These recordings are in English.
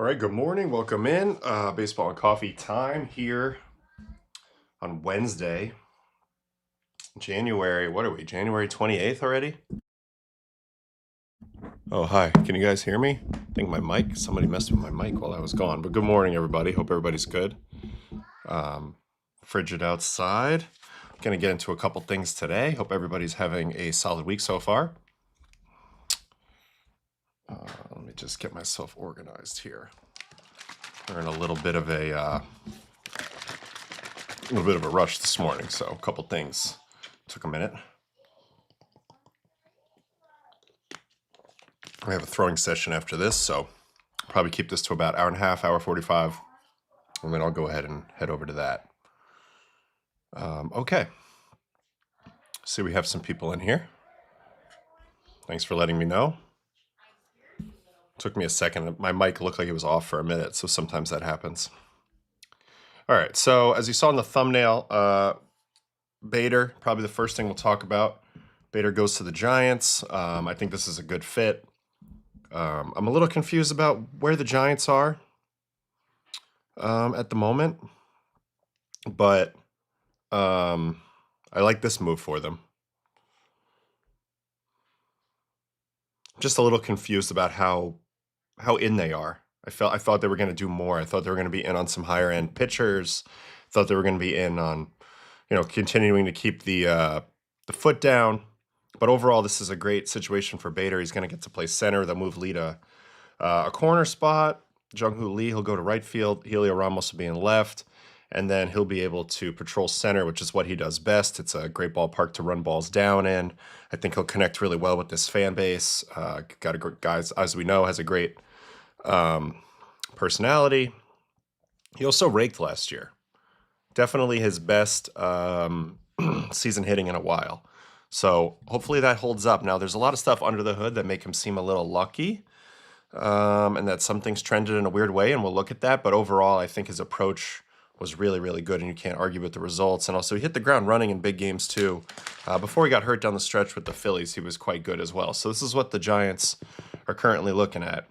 right, good morning. Welcome in. Baseball and coffee time here on Wednesday, January. What are we? January 28th already? Oh, hi. Can you guys hear me? I think somebody messed with my mic while I was gone. But good morning, everybody. Hope everybody's good. Frigid outside. Going to get into a couple things today. Hope everybody's having a solid week so far. Let me just get myself organized here. We're in a little bit of a rush this morning, so a couple things took a minute. I have a throwing session after this, so I'll probably keep this to about hour and a half, hour 45, and then I'll go ahead and head over to that. Okay. See, we have some people in here. Thanks for letting me know. Took me a second. My mic looked like it was off for a minute, so sometimes that happens. All right, so as you saw in the thumbnail, Bader, probably the first thing we'll talk about. Bader goes to the Giants. I think this is a good fit. I'm a little confused about where the Giants are at the moment, but I like this move for them. Just a little confused about how in they are. I thought they were going to do more. I thought they were going to be in on some higher end pitchers. Thought they were going to be in on, continuing to keep the foot down. But overall, this is a great situation for Bader. He's going to get to play center. They'll move Lee to a corner spot. Jung-Hoo Lee, he'll go to right field. Helio Ramos will be in left. And then he'll be able to patrol center, which is what he does best. It's a great ballpark to run balls down in. I think he'll connect really well with this fan base. Got a great guys, as we know, has a great personality. He also raked last year. Definitely his best season hitting in a while. So hopefully that holds up. Now, there's a lot of stuff under the hood that make him seem a little lucky, and that some things trended in a weird way, and we'll look at that. But overall, I think his approach was really, really good, and you can't argue with the results. And also, he hit the ground running in big games, too. Before he got hurt down the stretch with the Phillies, he was quite good as well. So this is what the Giants are currently looking at.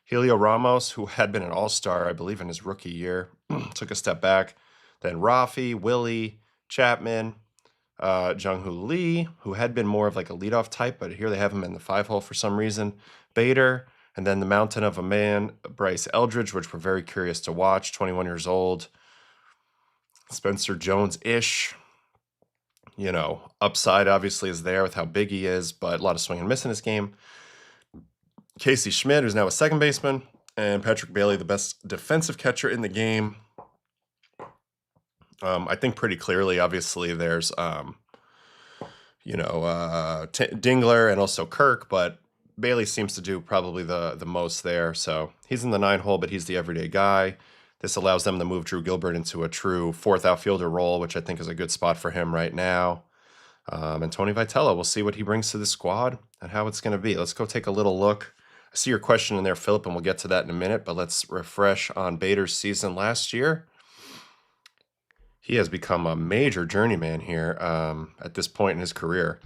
Helio Ramos, who had been an all-star, I believe, in his rookie year, took a step back. Then Rafi, Willie, Chapman, Jung-Hoo Lee, who had been more of like a leadoff type, but here they have him in the 5-hole for some reason. Bader, and then the mountain of a man, Bryce Eldridge, which we're very curious to watch, 21 years old. Spencer Jones-ish. Upside obviously is there with how big he is, but a lot of swing and miss in his game. Casey Schmidt, who's now a second baseman, and Patrick Bailey, the best defensive catcher in the game. I think pretty clearly, obviously, there's, Dingler and also Kirk, but Bailey seems to do probably the most there. So he's in the 9-hole, but he's the everyday guy. This allows them to move Drew Gilbert into a true fourth outfielder role, which I think is a good spot for him right now. And Tony Vitello, we'll see what he brings to the squad and how it's going to be. Let's go take a little look. I see your question in there, Philip, and we'll get to that in a minute, but let's refresh on Bader's season last year. He has become a major journeyman here at this point in his career.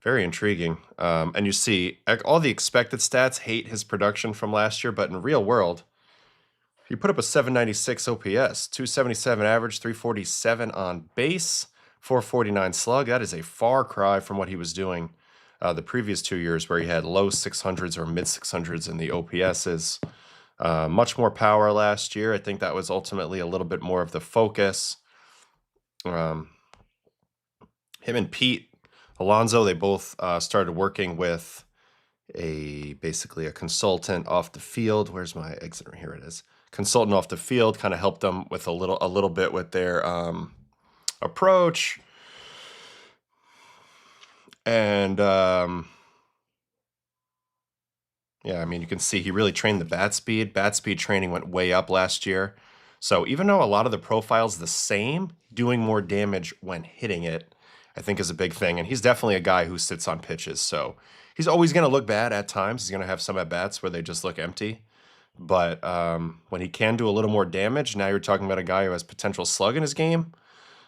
Very intriguing. And you see, all the expected stats hate his production from last year, but in real world, he put up a 796 OPS, 277 average, 347 on base, 449 slug. That is a far cry from what he was doing the previous 2 years, where he had low 600s or mid 600s in the OPSs. Much more power last year. I think that was ultimately a little bit more of the focus. Him and Pete Alonso, they both started working with basically a consultant off the field. Where's my exit? Here it is. Consultant off the field, kind of helped them with a little bit with their approach. And yeah, I mean, you can see he really trained the bat speed. Bat speed training went way up last year. So even though a lot of the profile's the same, doing more damage when hitting it, I think, is a big thing. And he's definitely a guy who sits on pitches. So he's always going to look bad at times. He's going to have some at-bats where they just look empty. But when he can do a little more damage, now you're talking about a guy who has potential slug in his game.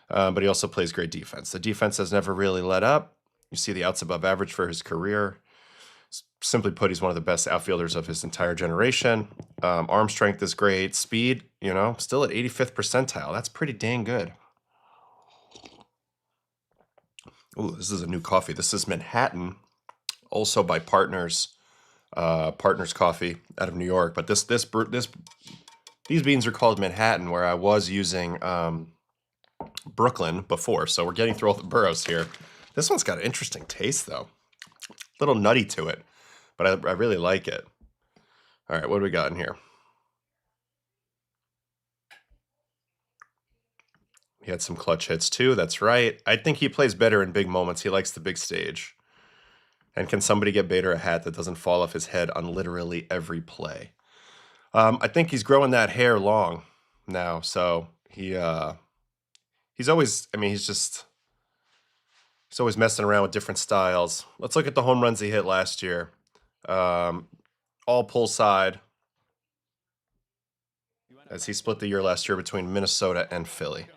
But he also plays great defense. The defense has never really let up. You see the outs above average for his career. Simply put, he's one of the best outfielders of his entire generation. Arm strength is great. Speed, still at 85th percentile. That's pretty dang good. Ooh, this is a new coffee. This is Manhattan, also by Partners Coffee out of New York. But these beans are called Manhattan, where I was using Brooklyn before. So we're getting through all the boroughs here. This one's got an interesting taste, though. A little nutty to it, but I really like it. All right, what do we got in here? He had some clutch hits, too. That's right. I think he plays better in big moments. He likes the big stage. And can somebody get Bader a hat that doesn't fall off his head on literally every play? I think he's growing that hair long now, so he's always, he's always messing around with different styles. Let's look at the home runs he hit last year. All pull side, as he split the year last year between Minnesota and Philly.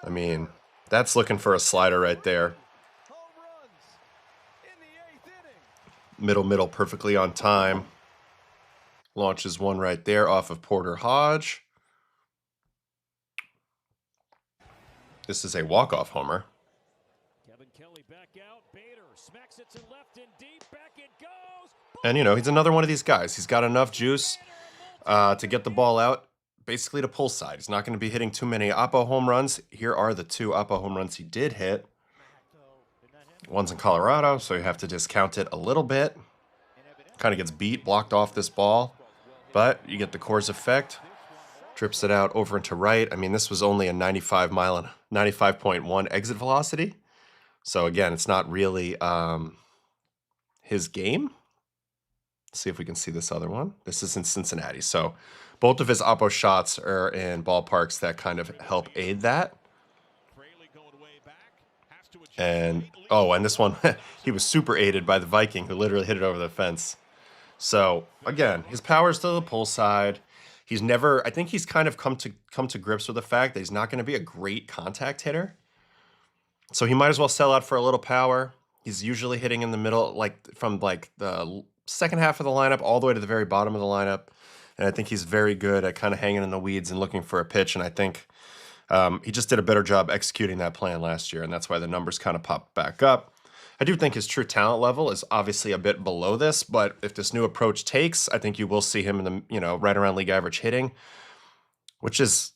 I mean, that's looking for a slider right there. Middle, perfectly on time. Launches one right there off of Porter Hodge. This is a walk-off homer. And, he's another one of these guys. He's got enough juice to get the ball out, basically to pull side. He's not going to be hitting too many Oppo home runs. Here are the 2 Oppo home runs he did hit. One's in Colorado, so you have to discount it a little bit. Kind of gets beat, blocked off this ball. But you get the Coors effect. Drips it out over into right. I mean, this was only a 95.1 exit velocity. So again, it's not really his game. Let's see if we can see this other one. This is in Cincinnati. So both of his Oppo shots are in ballparks that kind of help aid that. And this one, he was super aided by the Viking, who literally hit it over the fence. So again, his power's to the pull side. I think he's kind of come to grips with the fact that he's not going to be a great contact hitter. So he might as well sell out for a little power. He's usually hitting in the middle, from the second half of the lineup all the way to the very bottom of the lineup. And I think he's very good at kind of hanging in the weeds and looking for a pitch. And I think he just did a better job executing that plan last year. And that's why the numbers kind of popped back up. I do think his true talent level is obviously a bit below this, but if this new approach takes, I think you will see him in the, right around league average hitting, which is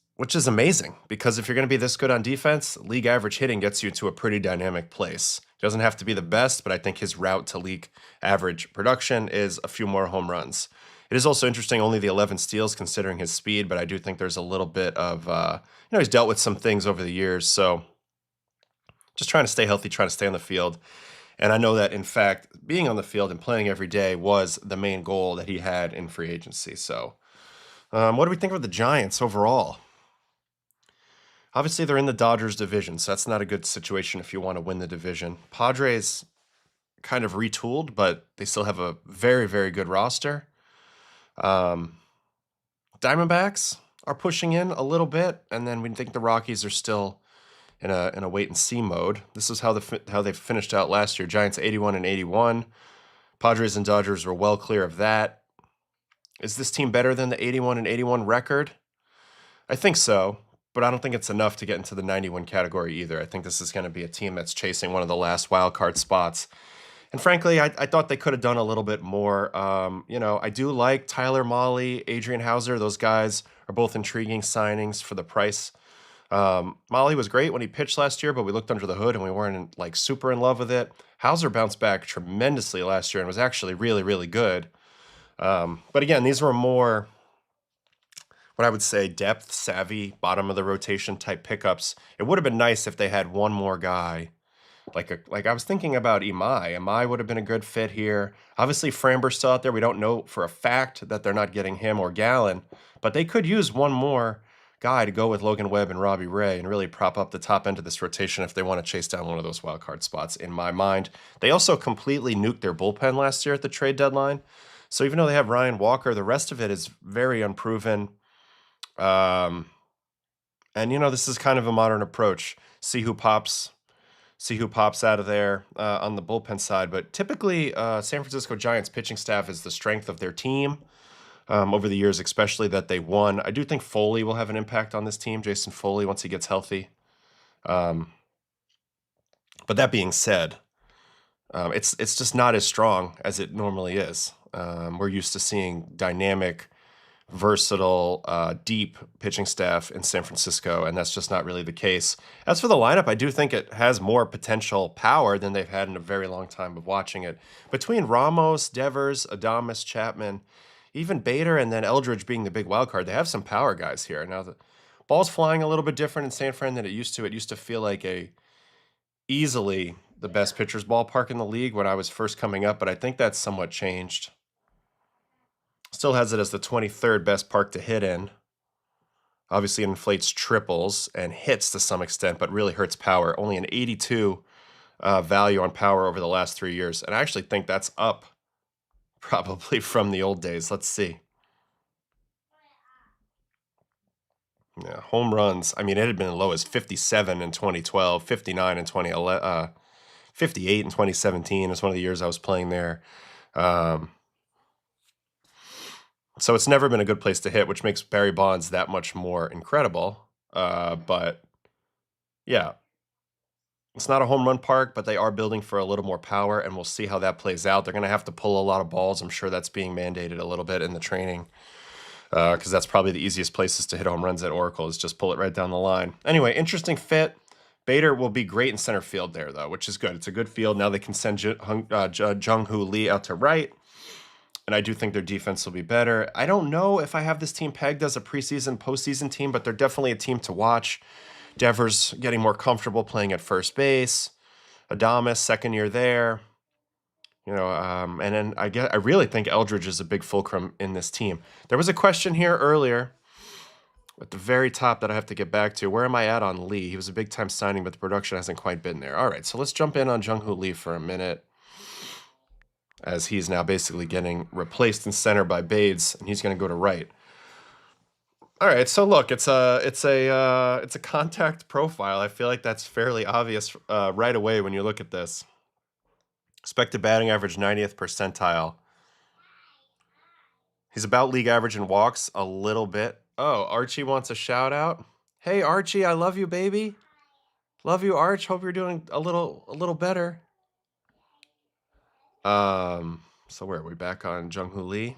amazing, because if you're going to be this good on defense, league average hitting gets you to a pretty dynamic place. It doesn't have to be the best, but I think his route to league average production is a few more home runs. It is also interesting, only the 11 steals considering his speed, but I do think there's a little bit of, he's dealt with some things over the years, so just trying to stay healthy, trying to stay on the field. And I know that, in fact, being on the field and playing every day was the main goal that he had in free agency. So what do we think of the Giants overall? Obviously, they're in the Dodgers division, so that's not a good situation if you want to win the division. Padres kind of retooled, but they still have a very, very good roster. Diamondbacks are pushing in a little bit, and then we think the Rockies are still in a wait-and-see mode. This is how they finished out last year. Giants 81 and 81. Padres and Dodgers were well clear of that. Is this team better than the 81 and 81 record? I think so, but I don't think it's enough to get into the 91 category either. I think this is going to be a team that's chasing one of the last wild card spots. And frankly, I thought they could have done a little bit more. I do like Tyler Mahle, Adrian Hauser. Those guys are both intriguing signings for the price. Mahle was great when he pitched last year, but we looked under the hood and we weren't super in love with it. Hauser bounced back tremendously last year and was actually really, really good. But again, these were more, what I would say, depth savvy, bottom of the rotation type pickups. It would have been nice if they had one more guy. Like I was thinking about Imai. Imai would have been a good fit here. Obviously, Framber's still out there. We don't know for a fact that they're not getting him or Gallen, but they could use one more guy to go with Logan Webb and Robbie Ray and really prop up the top end of this rotation if they want to chase down one of those wild card spots, in my mind. They also completely nuked their bullpen last year at the trade deadline. So even though they have Ryan Walker, the rest of it is very unproven. And, this is kind of a modern approach. See who pops. See who pops out of there on the bullpen side. But typically, San Francisco Giants pitching staff is the strength of their team over the years, especially that they won. I do think Foley will have an impact on this team, Jason Foley, once he gets healthy. But that being said, it's just not as strong as it normally is. We're used to seeing dynamic, versatile, deep pitching staff in San Francisco, and that's just not really the case. As for the lineup, I do think it has more potential power than they've had in a very long time of watching it. Between Ramos, Devers, Adames, Chapman, even Bader, and then Eldridge being the big wild card, they have some power guys here. Now the ball's flying a little bit different in San Fran than it used to. It used to feel like easily the best pitcher's ballpark in the league when I was first coming up, but I think that's somewhat changed. Still has it as the 23rd best park to hit in. Obviously, it inflates triples and hits to some extent, but really hurts power. Only an 82 value on power over the last 3 years. And I actually think that's up probably from the old days. Let's see. Yeah, home runs. I mean, it had been as low as 57 in 2012, 59 in 2011, 58 in 2017 is one of the years I was playing there. So it's never been a good place to hit, which makes Barry Bonds that much more incredible. But yeah, it's not a home run park, but they are building for a little more power, and we'll see how that plays out. They're going to have to pull a lot of balls. I'm sure that's being mandated a little bit in the training because that's probably the easiest places to hit home runs at Oracle is just pull it right down the line. Anyway, interesting fit. Bader will be great in center field there, though, which is good. It's a good field. Now they can send Jung-Hoo Lee out to right. And I do think their defense will be better. I don't know if I have this team pegged as a preseason, postseason team, but they're definitely a team to watch. Devers getting more comfortable playing at first base. Adames, second year there. And then I really think Eldridge is a big fulcrum in this team. There was a question here earlier at the very top that I have to get back to. Where am I at on Lee? He was a big-time signing, but the production hasn't quite been there. All right, so let's jump in on Jung-Hoo Lee for a minute, as he's now basically getting replaced in center by Bades, and he's going to go to right. All right, so look, it's a contact profile. I feel like that's fairly obvious right away when you look at this. Expected batting average 90th percentile. He's about league average in walks a little bit. Oh, Archie wants a shout out. Hey Archie, I love you, baby. Love you, Arch. Hope you're doing a little better. So where are we back on Jung-Hoo Lee?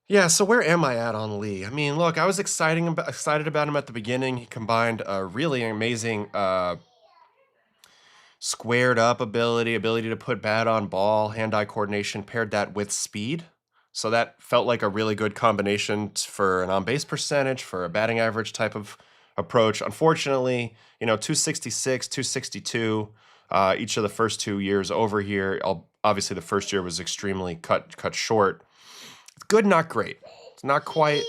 Yeah, so where am I at on Lee? I mean, look, I was excited about him at the beginning. He combined a really amazing squared up ability to put bat on ball, hand-eye coordination, paired that with speed. So that felt like a really good combination for an on-base percentage, for a batting average type of approach. Unfortunately, 266, 262, each of the first 2 years over here. Obviously, the first year was extremely cut short. It's good, not great. It's not quite.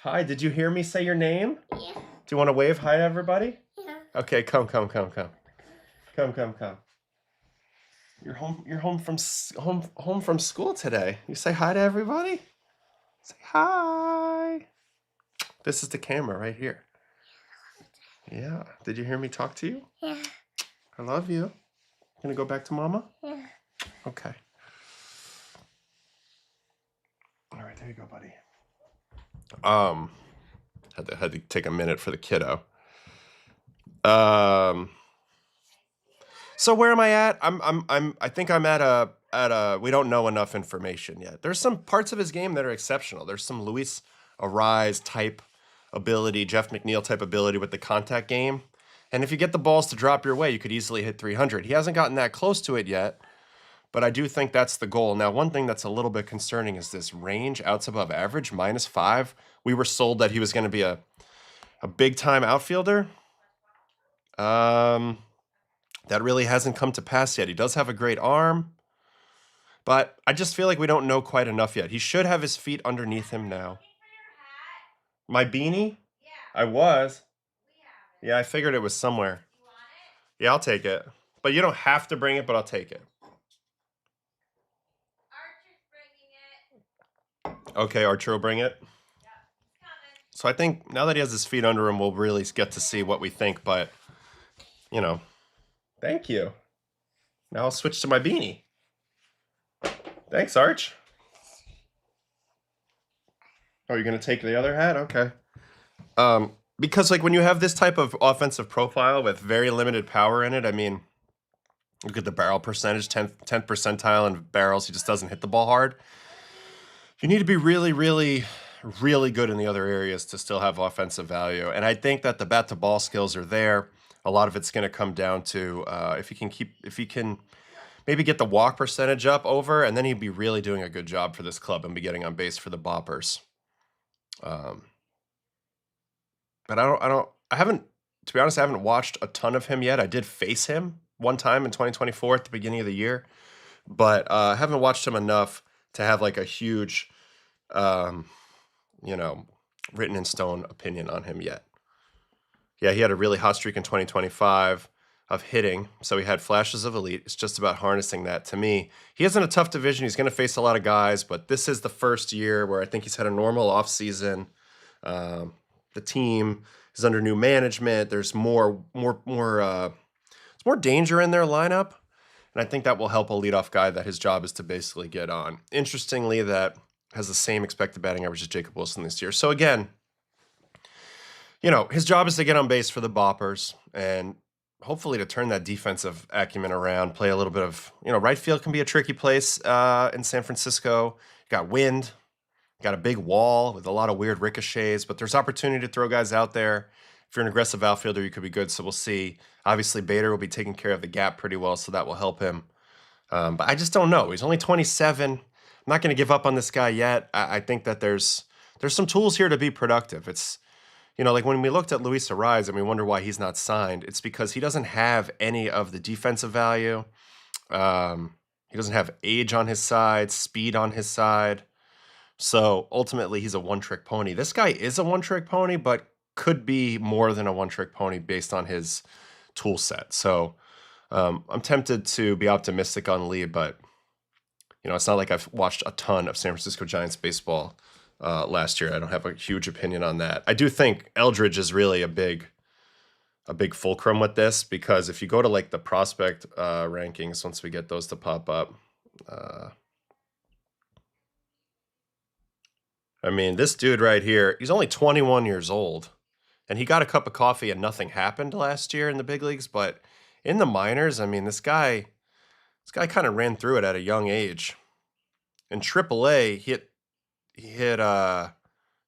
Hi, did you hear me say your name? Yeah. Do you want to wave hi to everybody? Yeah. Okay, come. Come. You're home from school today. You say hi to everybody? Say hi. This is the camera right here. Yeah. Did you hear me talk to you? Yeah. I love you. Gonna go back to mama? Yeah. Okay. All right, there you go, buddy. Had to take a minute for the kiddo. So where am I at? I think I'm at a we don't know enough information yet. There's some parts of his game that are exceptional. There's some Luis Ariz type ability, Jeff McNeil type ability with the contact game. And if you get the balls to drop your way, you could easily hit 300. He hasn't gotten that close to it yet, but I do think that's the goal. Now, one thing that's a little bit concerning is this range outs above average, -5. We were sold that he was going to be a big-time outfielder. That really hasn't come to pass yet. He does have a great arm, but I just feel like we don't know quite enough yet. He should have his feet underneath him now. My beanie? Yeah. I was. Yeah, I figured it was somewhere. You want it? Yeah, I'll take it. But you don't have to bring it, but I'll take it. Archer's bringing it. Okay, Archer will bring it. Yeah, he's coming. So I think now that he has his feet under him, we'll really get to see what we think, but you know, thank you. Now I'll switch to my beanie. Thanks, Arch. Oh, you're gonna take the other hat? Okay. Because like when you have this type of offensive profile with very limited power in it, I mean, look at the barrel percentage, 10th percentile in barrels. He just doesn't hit the ball hard. You need to be really, really, really good in the other areas to still have offensive value. And I think that the bat to ball skills are there. A lot of it's going to come down to if he can maybe get the walk percentage up over, and then he'd be really doing a good job for this club and be getting on base for the boppers. But I haven't, to be honest, I haven't watched a ton of him yet. I did face him one time in 2024 at the beginning of the year, but I haven't watched him enough to have like a huge, you know, written in stone opinion on him yet. Yeah, he had a really hot streak in 2025 of hitting, so he had flashes of elite. It's just about harnessing that. To me, he is in a tough division. He's going to face a lot of guys, but this is the first year where I think he's had a normal offseason. The team is under new management. There's more danger in their lineup, and I think that will help a leadoff guy that his job is to basically get on. Interestingly, that has the same expected batting average as Jacob Wilson this year. So again, you know, his job is to get on base for the boppers and hopefully to turn that defensive acumen around, play a little bit of, you know, right field can be a tricky place in San Francisco. You got wind, got a big wall with a lot of weird ricochets, but there's opportunity to throw guys out there. If you're an aggressive outfielder, you could be good, so we'll see. Obviously, Bader will be taking care of the gap pretty well, so that will help him. But I just don't know. He's only 27. I'm not going to give up on this guy yet. I think that there's some tools here to be productive. It's, you know, like when we looked at Luis Ariz and we wonder why he's not signed, it's because he doesn't have any of the defensive value. He doesn't have age on his side, speed on his side. So ultimately, he's a one-trick pony. This guy is a one-trick pony, but could be more than a one-trick pony based on his tool set. So I'm tempted to be optimistic on Lee, but you know, it's not like I've watched a ton of San Francisco Giants baseball last year. I don't have a huge opinion on that. I do think Eldridge is really a big fulcrum with this, because if you go to like the prospect rankings, once we get those to pop up, I mean, this dude right here, he's only 21 years old, and he got a cup of coffee and nothing happened last year in the big leagues. But in the minors, I mean, this guy kind of ran through it at a young age. In AAA, he had an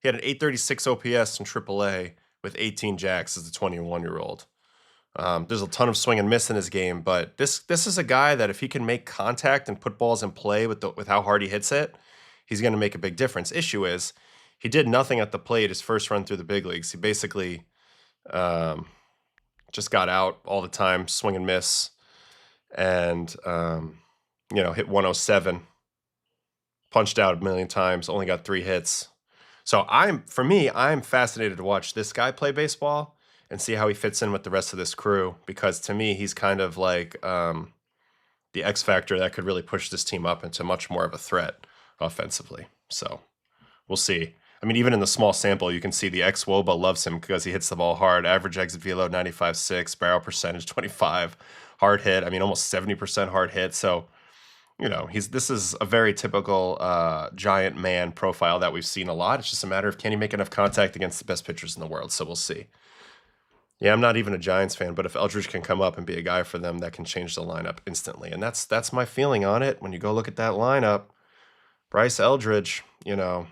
836 OPS in AAA with 18 jacks as a 21-year-old. There's a ton of swing and miss in his game, but this is a guy that if he can make contact and put balls in play with how hard he hits it, he's going to make a big difference. Issue is, he did nothing at the plate his first run through the big leagues. He basically just got out all the time, swing and miss, and you know, hit 107, punched out a million times, only got 3 hits. So I'm fascinated to watch this guy play baseball and see how he fits in with the rest of this crew, because to me, he's kind of like the X factor that could really push this team up into much more of a threat offensively. So we'll see. I mean, even in the small sample, you can see the ex-Woba loves him because he hits the ball hard. Average exit velo 95.6, barrel percentage 25, hard hit. I mean, almost 70% hard hit. So, you know, this is a very typical giant man profile that we've seen a lot. It's just a matter of, can he make enough contact against the best pitchers in the world? So we'll see. Yeah, I'm not even a Giants fan, but if Eldridge can come up and be a guy for them, that can change the lineup instantly. And that's my feeling on it. When you go look at that lineup, Bryce Eldridge, you know,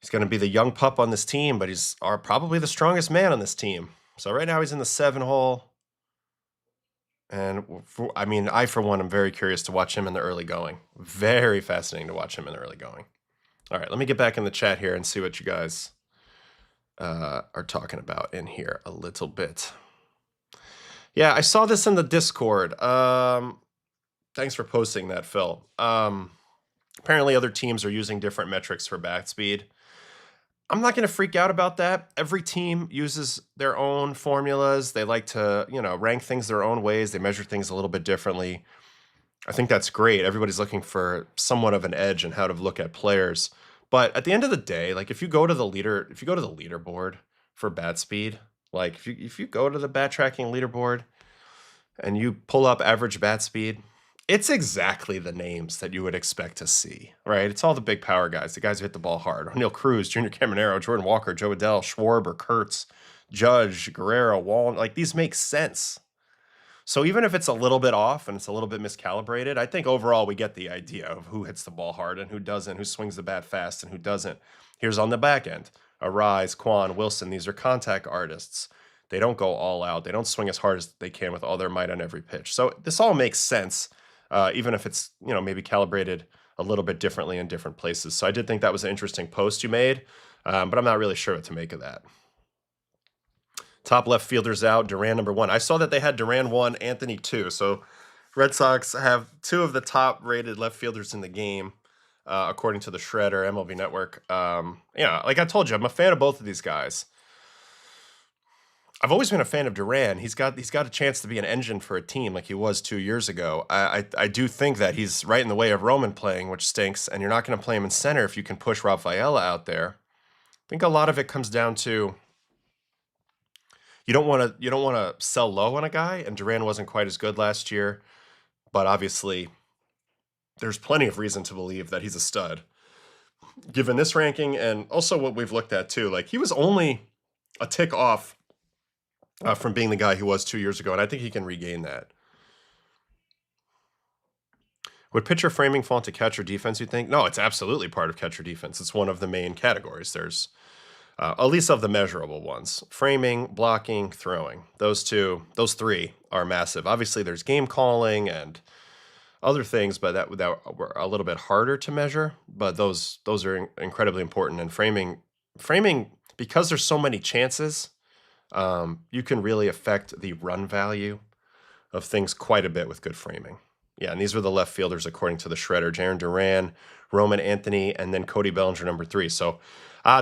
he's going to be the young pup on this team, but he's probably the strongest man on this team. So right now he's in the 7 hole. And I, for one, am very curious to watch him in the early going. Very fascinating to watch him in the early going. All right, let me get back in the chat here and see what you guys are talking about in here a little bit. Yeah, I saw this in the Discord. Thanks for posting that, Phil. Apparently other teams are using different metrics for bat speed. I'm not going to freak out about that. Every team uses their own formulas. They like to, you know, rank things their own ways. They measure things a little bit differently. I think that's great. Everybody's looking for somewhat of an edge in how to look at players. But at the end of the day, like if you go to the leaderboard for bat speed, Like if you go to the bat tracking leaderboard and you pull up average bat speed, it's exactly the names that you would expect to see, right? It's all the big power guys, the guys who hit the ball hard. O'Neal Cruz, Junior Caminero, Jordan Walker, Joe Adell, Schwarber, Kurtz, Judge, Guerrero, Wall. Like these make sense. So even if it's a little bit off and it's a little bit miscalibrated, I think overall we get the idea of who hits the ball hard and who doesn't, who swings the bat fast and who doesn't. Here's on the back end. Arise, Quan, Wilson, these are contact artists. They don't go all out. They don't swing as hard as they can with all their might on every pitch. So this all makes sense, even if it's, maybe calibrated a little bit differently in different places. So I did think that was an interesting post you made, but I'm not really sure what to make of that. Top left fielders out, Duran number 1. I saw that they had Duran 1, Anthony 2. So Red Sox have 2 of the top rated left fielders in the game, according to the Shredder MLB Network. Like I told you, I'm a fan of both of these guys. I've always been a fan of Duran. He's got a chance to be an engine for a team like he was 2 years ago. I do think that he's right in the way of Roman playing, which stinks, and you're not going to play him in center if you can push Rafaela out there. I think a lot of it comes down to you don't want to sell low on a guy, and Duran wasn't quite as good last year, but obviously there's plenty of reason to believe that he's a stud. Given this ranking and also what we've looked at too, like he was only a tick off from being the guy he was 2 years ago, and I think he can regain that. Would pitcher framing fall into catcher defense, you think? No, it's absolutely part of catcher defense. It's one of the main categories. There's at least of the measurable ones. Framing, blocking, throwing. Those 3 are massive. Obviously, there's game calling and other things, but that were a little bit harder to measure. But those are incredibly important. And framing, because there's so many chances, you can really affect the run value of things quite a bit with good framing. Yeah, and these were the left fielders according to the Shredder. Jarren Duran, Roman Anthony, and then Cody Bellinger number 3. So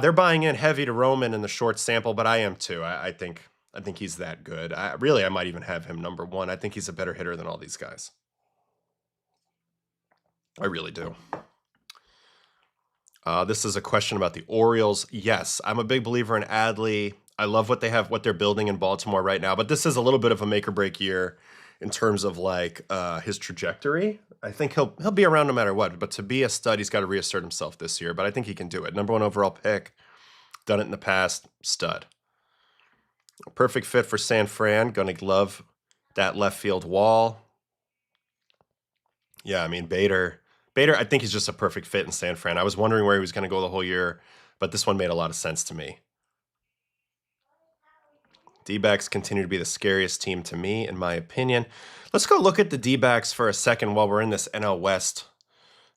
they're buying in heavy to Roman in the short sample, but I am too. I think he's that good. I might even have him number 1. I think he's a better hitter than all these guys. I really do. This is a question about the Orioles. Yes, I'm a big believer in Adley. I love what they're building in Baltimore right now, but this is a little bit of a make or break year in terms of like his trajectory. I think he'll be around no matter what, but to be a stud, he's got to reassert himself this year, but I think he can do it. Number 1 overall pick, done it in the past, stud. Perfect fit for San Fran, gonna love that left field wall. Yeah, I mean, Bader, I think he's just a perfect fit in San Fran. I was wondering where he was gonna go the whole year, but this one made a lot of sense to me. D-backs continue to be the scariest team to me, in my opinion. Let's go look at the D-backs for a second while we're in this NL West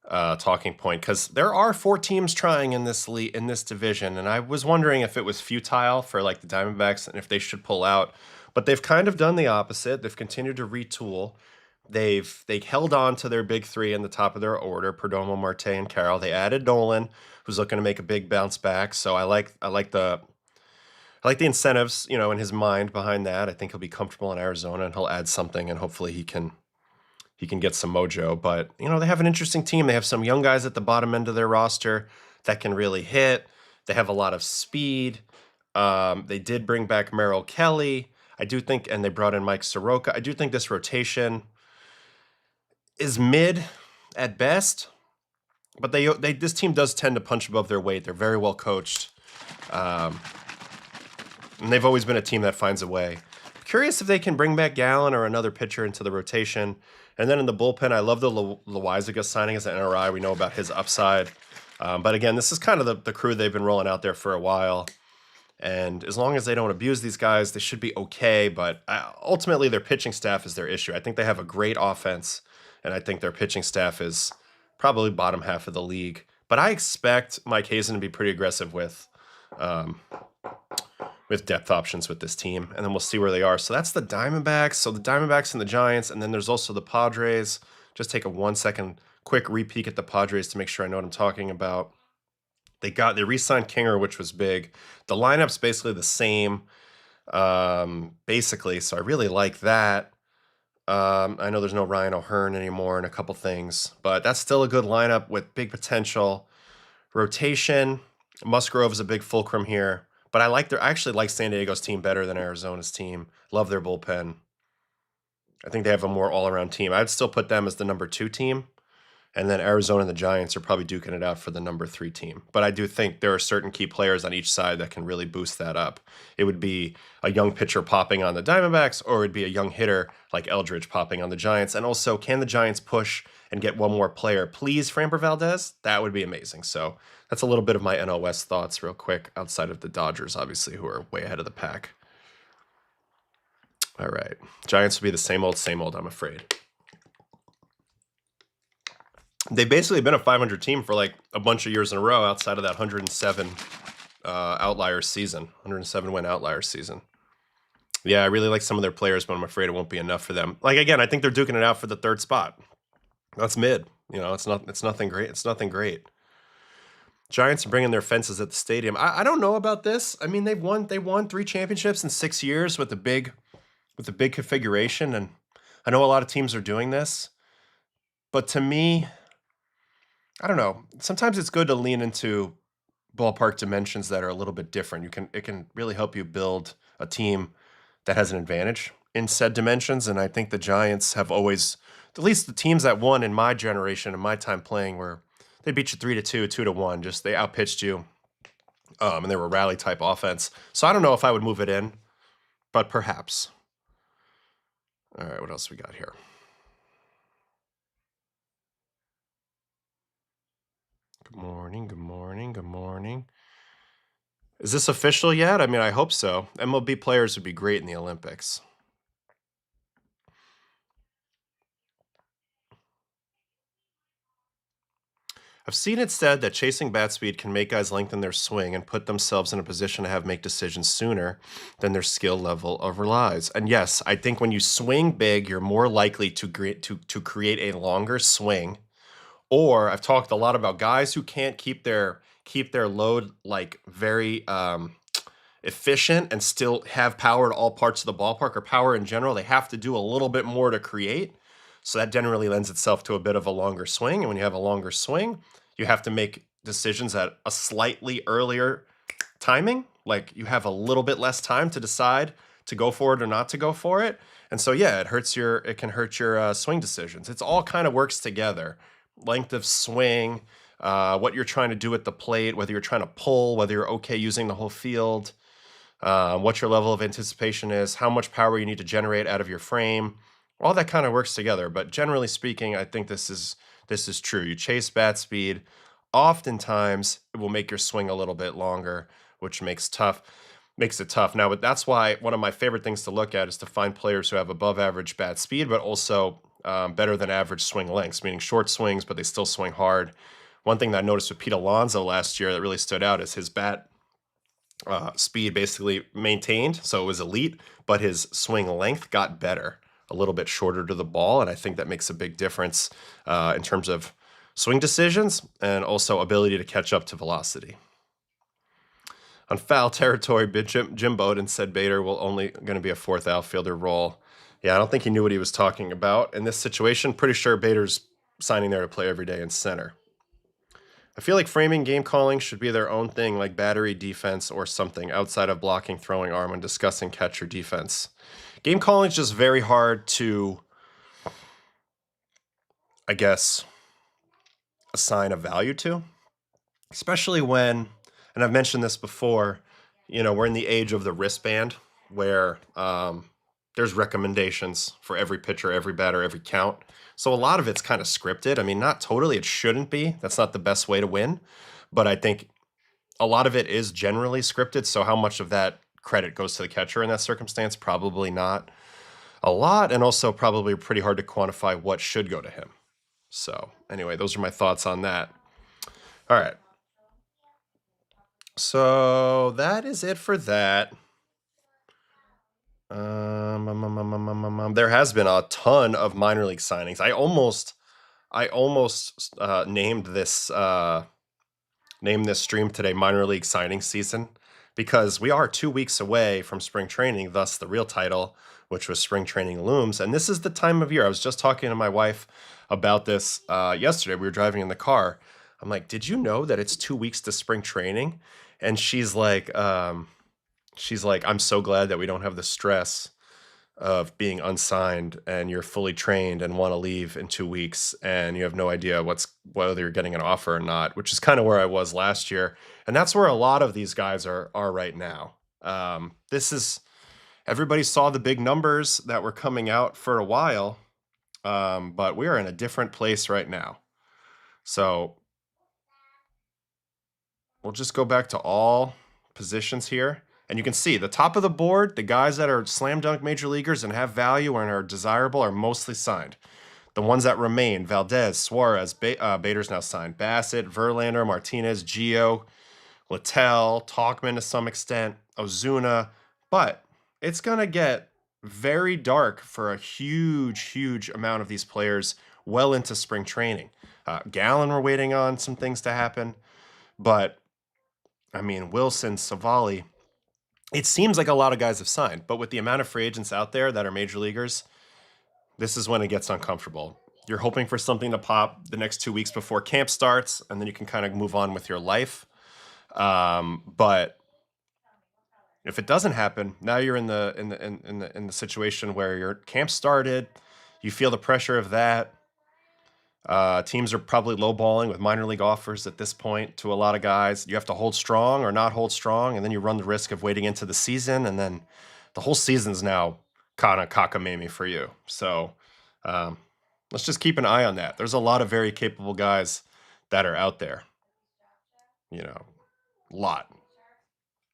talking point, because there are 4 teams trying in this division, and I was wondering if it was futile for like the Diamondbacks and if they should pull out, but they've kind of done the opposite. They've continued to retool. They held on to their big 3 in the top of their order: Perdomo, Marte, and Carroll. They added Nolan, who's looking to make a big bounce back. So I like the incentives, in his mind behind that. I think he'll be comfortable in Arizona and he'll add something, and hopefully he can get some mojo. But, they have an interesting team. They have some young guys at the bottom end of their roster that can really hit. They have a lot of speed. They did bring back Merrill Kelly. I do think, and they brought in Mike Soroka. I do think this rotation is mid at best, but this team does tend to punch above their weight. They're very well coached. And they've always been a team that finds a way. Curious if they can bring back Gallen or another pitcher into the rotation. And then in the bullpen, I love the Loizaga signing as an NRI. We know about his upside. But again, this is kind of the crew they've been rolling out there for a while. And as long as they don't abuse these guys, they should be okay. But ultimately, their pitching staff is their issue. I think they have a great offense, and I think their pitching staff is probably bottom half of the league. But I expect Mike Hazen to be pretty aggressive with depth options with this team, and then we'll see where they are. So that's the Diamondbacks. So the Diamondbacks and the Giants, and then there's also the Padres. Just take a 1-second quick re-peek at the Padres to make sure I know what I'm talking about. They re-signed Kinger, which was big. The lineup's basically the same, basically, so I really like that. I know there's no Ryan O'Hearn anymore and a couple things, but that's still a good lineup with big potential. Rotation, Musgrove is a big fulcrum here. But I actually like San Diego's team better than Arizona's team. Love their bullpen. I think they have a more all-around team. I'd still put them as the number 2 team, and then Arizona and the Giants are probably duking it out for the number 3 team. But I do think there are certain key players on each side that can really boost that up. It would be a young pitcher popping on the Diamondbacks, or it would be a young hitter like Eldridge popping on the Giants. And also, can the Giants push and get one more player? Please, Framber Valdez? That would be amazing. So that's a little bit of my NOS thoughts real quick, outside of the Dodgers, obviously, who are way ahead of the pack. All right. Giants will be the same old, I'm afraid. They've basically been a 500 team for like a bunch of years in a row outside of that 107 outlier season, 107 win outlier season. Yeah, I really like some of their players, but I'm afraid it won't be enough for them. Like, again, I think they're duking it out for the 3rd spot. That's mid. You know, it's nothing great. It's nothing great. Giants are bringing their fences at the stadium. I don't know about this. I mean, they won 3 championships in 6 years with the big configuration, and I know a lot of teams are doing this, but to me, I don't know. Sometimes it's good to lean into ballpark dimensions that are a little bit different. It can really help you build a team that has an advantage in said dimensions. And I think the Giants have always, at least the teams that won in my generation, in my time playing, where they beat you 3-2, 2-1. Just they outpitched you, and they were a rally type offense. So I don't know if I would move it in, but perhaps. All right, what else we got here? Good morning, good morning, good morning. Is this official yet? I mean, I hope so. MLB players would be great in the Olympics. I've seen it said that chasing bat speed can make guys lengthen their swing and put themselves in a position to make decisions sooner than their skill level relies. And yes, I think when you swing big, you're more likely to create a longer swing. Or I've talked a lot about guys who can't keep their load like very efficient and still have power to all parts of the ballpark, or power in general. They have to do a little bit more to create. So that generally lends itself to a bit of a longer swing. And when you have a longer swing, you have to make decisions at a slightly earlier timing. Like you have a little bit less time to decide to go for it or not to go for it. And so, yeah, it can hurt your swing decisions. It's all kind of works together. Length of swing, what you're trying to do at the plate, whether you're trying to pull, whether you're okay using the whole field, what your level of anticipation is, how much power you need to generate out of your frame. All that kind of works together. But generally speaking, I think this is true. You chase bat speed, oftentimes it will make your swing a little bit longer, which makes it tough. Now, but that's why one of my favorite things to look at is to find players who have above average bat speed, but also better than average swing lengths, meaning short swings, but they still swing hard. One thing that I noticed with Pete Alonso last year that really stood out is his bat speed basically maintained, so it was elite, but his swing length got better, a little bit shorter to the ball, and I think that makes a big difference in terms of swing decisions and also ability to catch up to velocity. On foul territory, Jim Bowden said Bader will only going to be a 4th outfielder role. Yeah, I don't think he knew what he was talking about in this situation. Pretty sure Bader's signing there to play every day in center. I feel like framing game calling should be their own thing, like battery defense or something, outside of blocking, throwing arm, and discussing catcher defense. Game calling is just very hard to, I guess, assign a value to, especially when, and I've mentioned this before, we're in the age of the wristband where there's recommendations for every pitcher, every batter, every count. So a lot of it's kind of scripted. I mean, not totally, it shouldn't be. That's not the best way to win. But I think a lot of it is generally scripted. So how much of that credit goes to the catcher in that circumstance? Probably not a lot. And also probably pretty hard to quantify what should go to him. So anyway, those are my thoughts on that. All right. So that is it for that. There has been a ton of minor league signings. I almost named this stream today minor league signing season, because we are 2 weeks away from spring training, thus the real title, which was Spring Training Looms. And this is the time of year. I was just talking to my wife about this yesterday. We were driving in the car. I'm like, did you know that it's 2 weeks to spring training? And she's like, she's like, I'm so glad that we don't have the stress of being unsigned and you're fully trained and want to leave in 2 weeks and you have no idea whether you're getting an offer or not, which is kind of where I was last year. And that's where a lot of these guys are right now. This is Everybody saw the big numbers that were coming out for a while, but we are in a different place right now. So we'll just go back to all positions here. And you can see the top of the board, the guys that are slam dunk major leaguers and have value and are desirable are mostly signed. The ones that remain, Valdez, Suarez, Bader's now signed, Bassett, Verlander, Martinez, Gio, Littell, Talkman to some extent, Ozuna. But it's going to get very dark for a huge amount of these players well into spring training. Gallen, we're waiting on some things to happen. But, I mean, Wilson, Savali, it seems like a lot of guys have signed. But with the amount of free agents out there that are major leaguers, this is when it gets uncomfortable. You're hoping for something to pop the next 2 weeks before camp starts, and then you can kind of move on with your life. But if it doesn't happen, now you're in the situation where your camp started, you feel the pressure of that. Teams are probably lowballing with minor league offers at this point to a lot of guys. You have to hold strong or not hold strong, and then you run the risk of waiting into the season, and then the whole season's now kind of cockamamie for you. So let's just keep an eye on that. There's a lot of very capable guys that are out there. A lot.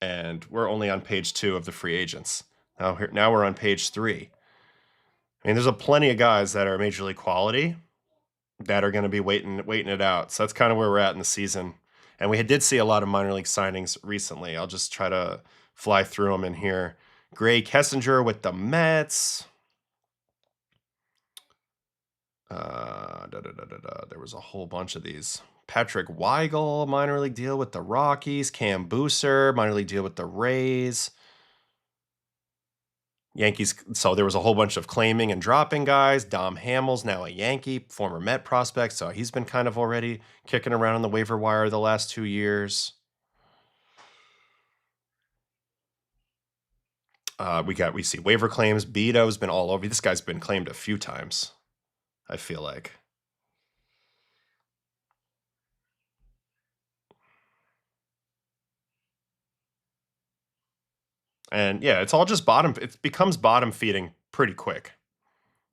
And we're only on page 2 of the free agents. Now we're on page 3. I mean, there's plenty of guys that are major league quality that are going to be waiting it out. So that's kind of where we're at in the season. And we did see a lot of minor league signings recently. I'll just try to fly through them in here. Gray Kessinger with the Mets. There was a whole bunch of these. Patrick Weigel, minor league deal with the Rockies. Cam Booser, minor league deal with the Rays. Yankees, so there was a whole bunch of claiming and dropping guys. Dom Hamels, now a Yankee, former Met prospect, so he's been kind of already kicking around on the waiver wire the last 2 years. We see waiver claims. Beto's been all over. This guy's been claimed a few times, I feel like. And yeah, it's all just it becomes bottom feeding pretty quick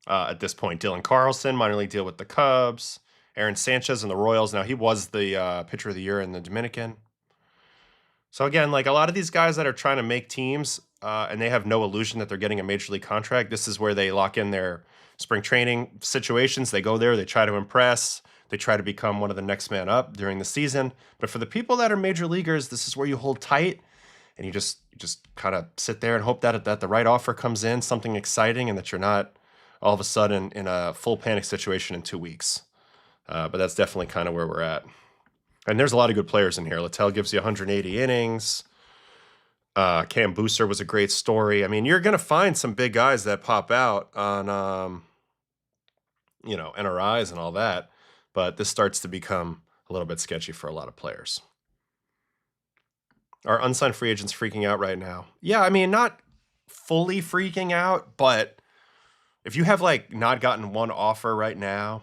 at this point. Dylan Carlson, minor league deal with the Cubs. Aaron Sanchez and the Royals. Now, he was the pitcher of the year in the Dominican. So again, like a lot of these guys that are trying to make teams and they have no illusion that they're getting a major league contract, this is where they lock in their spring training situations. They go there, they try to impress, they try to become one of the next man up during the season. But for the people that are major leaguers, this is where you hold tight and you just kind of sit there and hope that the right offer comes in, something exciting, and that you're not all of a sudden in a full panic situation in 2 weeks. But that's definitely kind of where we're at. And there's a lot of good players in here. Littell gives you 180 innings. Cam Booster was a great story. I mean, you're going to find some big guys that pop out on, NRIs and all that. But this starts to become a little bit sketchy for a lot of players. Are unsigned free agents freaking out right now? Yeah, I mean, not fully freaking out, but if you have not gotten one offer right now,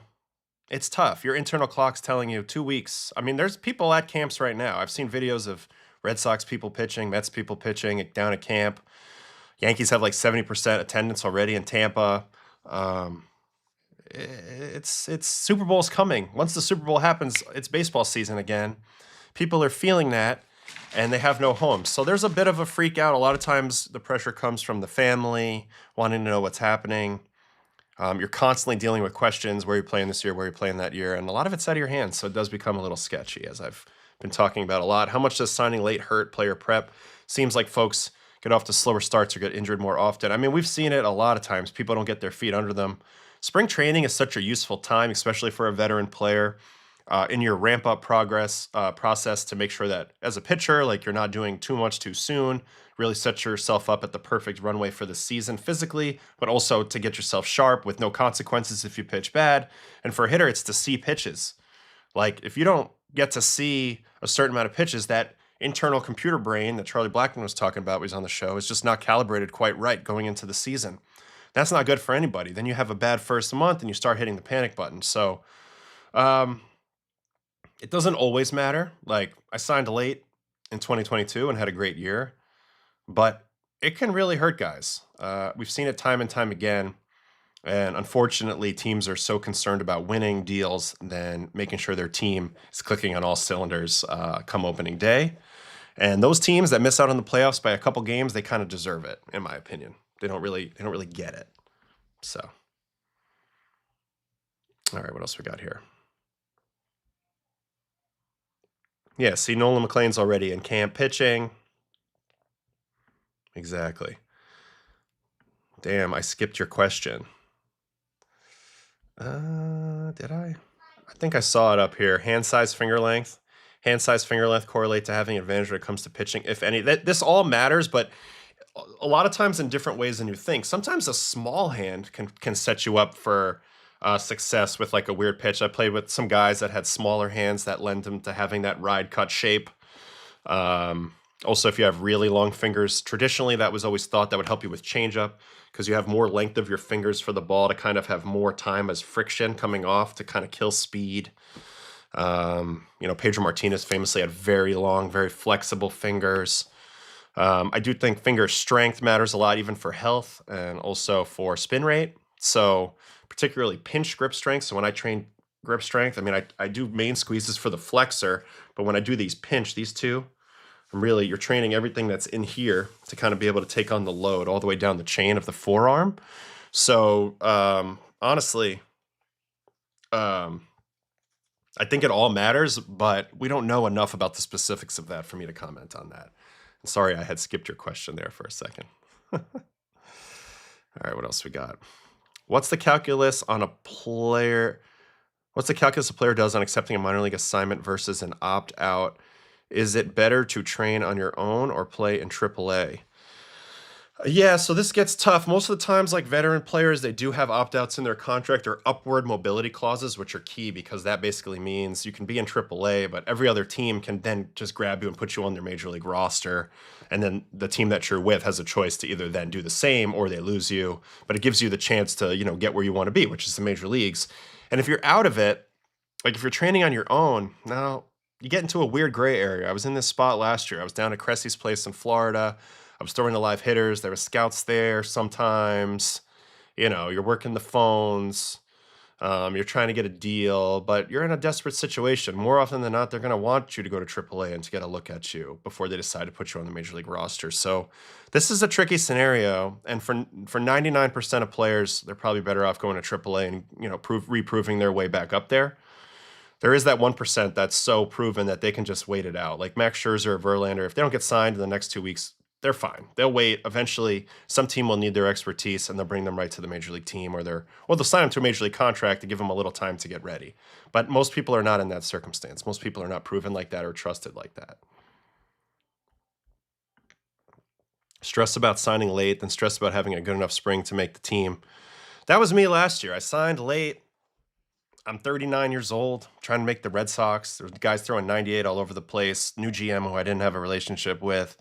it's tough. Your internal clock's telling you 2 weeks. I mean, there's people at camps right now. I've seen videos of Red Sox people pitching, Mets people pitching down at camp. Yankees have 70% attendance already in Tampa. It's Super Bowl's coming. Once the Super Bowl happens, it's baseball season again. People are feeling that, and they have no homes. So there's a bit of a freak out. A lot of times the pressure comes from the family, wanting to know what's happening. You're constantly dealing with questions. Where are you playing this year? Where are you playing that year? And a lot of it's out of your hands, so it does become a little sketchy, as I've been talking about a lot. How much does signing late hurt player prep? Seems like folks get off to slower starts or get injured more often. I mean, we've seen it a lot of times. People don't get their feet under them. Spring training is such a useful time, especially for a veteran player, in your ramp-up process to make sure that as a pitcher, you're not doing too much too soon, really set yourself up at the perfect runway for the season physically, but also to get yourself sharp with no consequences if you pitch bad. And for a hitter, it's to see pitches. If you don't get to see a certain amount of pitches, that internal computer brain that Charlie Blackman was talking about when he was on the show is just not calibrated quite right going into the season. That's not good for anybody. Then you have a bad first month and you start hitting the panic button. So um, it doesn't always matter. Like I signed late in 2022 and had a great year, but it can really hurt guys. We've seen it time and time again. And unfortunately, teams are so concerned about winning deals than making sure their team is clicking on all cylinders come opening day. And those teams that miss out on the playoffs by a couple games, they kind of deserve it, in my opinion. They don't really get it. So, all right, what else we got here? Yeah, see, Nolan McLean's already in camp pitching. Exactly. Damn, I skipped your question. Did I? I think I saw it up here. Hand size, finger length. Hand size, finger length correlate to having an advantage when it comes to pitching, if any. This all matters, but a lot of times in different ways than you think. Sometimes a small hand can set you up for success with like a weird pitch. I played with some guys that had smaller hands that lend them to having that ride cut shape. Also, if you have really long fingers, traditionally that was always thought that would help you with changeup because you have more length of your fingers for the ball to kind of have more time as friction coming off to kind of kill speed. Pedro Martinez famously had very long, very flexible fingers. I do think finger strength matters a lot, even for health and also for spin rate. So particularly pinch grip strength. So when I train grip strength, I mean, I do main squeezes for the flexor, but when I do these pinch, these two, you're training everything that's in here to kind of be able to take on the load all the way down the chain of the forearm. So honestly, I think it all matters, but we don't know enough about the specifics of that for me to comment on that. Sorry, I had skipped your question there for a second. All right, what else we got? What's the calculus a player does on accepting a minor league assignment versus an opt-out? Is it better to train on your own or play in AAA? Yeah, so this gets tough. Most of the times, like veteran players, they do have opt-outs in their contract or upward mobility clauses, which are key because that basically means you can be in AAA, but every other team can then just grab you and put you on their major league roster. And then the team that you're with has a choice to either then do the same or they lose you. But it gives you the chance to, get where you want to be, which is the major leagues. And if you're out of it, like if you're training on your own, now you get into a weird gray area. I was in this spot last year. I was down at Cressy's place in Florida. I was throwing the live hitters. There were scouts there sometimes. You're working the phones. You're trying to get a deal, but you're in a desperate situation. More often than not, they're going to want you to go to AAA and to get a look at you before they decide to put you on the major league roster. So this is a tricky scenario. And for 99% of players, they're probably better off going to AAA and, reproving their way back up there. There is that 1% that's so proven that they can just wait it out. Like Max Scherzer or Verlander, if they don't get signed in the next 2 weeks, they're fine. They'll wait. Eventually, some team will need their expertise, and they'll bring them right to the major league team, or they'll sign them to a major league contract to give them a little time to get ready. But most people are not in that circumstance. Most people are not proven like that or trusted like that. Stress about signing late, then stress about having a good enough spring to make the team. That was me last year. I signed late. I'm 39 years old, trying to make the Red Sox. There were guys throwing 98 all over the place. New GM who I didn't have a relationship with.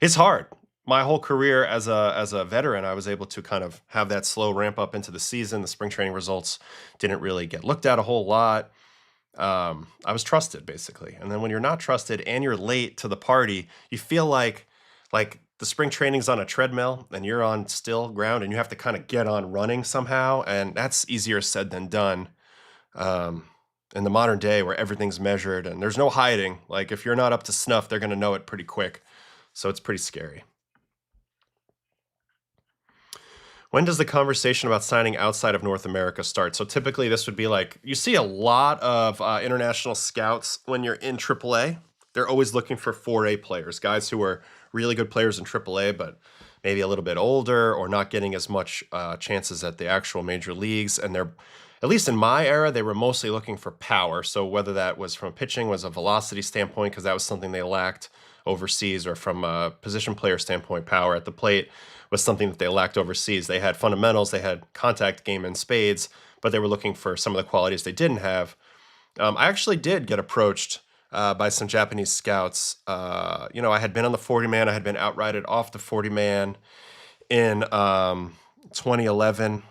It's hard. My whole career as a veteran, I was able to kind of have that slow ramp up into the season. The spring training results didn't really get looked at a whole lot. I was trusted, basically. And then when you're not trusted and you're late to the party, you feel like the spring training's on a treadmill and you're on still ground and you have to kind of get on running somehow. And that's easier said than done. In the modern day where everything's measured and there's no hiding, like if you're not up to snuff, they're going to know it pretty quick. So it's pretty scary. When does the conversation about signing outside of North America start? So typically this would be like, you see a lot of international scouts when you're in AAA. They're always looking for 4A players, guys who are really good players in AAA, but maybe a little bit older or not getting as much chances at the actual major leagues. And they're, at least in my era, they were mostly looking for power. So whether that was from pitching, was a velocity standpoint, because that was something they lacked overseas, or from a position player standpoint, power at the plate was something that they lacked overseas. They had fundamentals, they had contact game in spades, but they were looking for some of the qualities they didn't have. I actually did get approached by some Japanese scouts. I had been on the 40 man. I had been outrighted off the 40 man in 2011.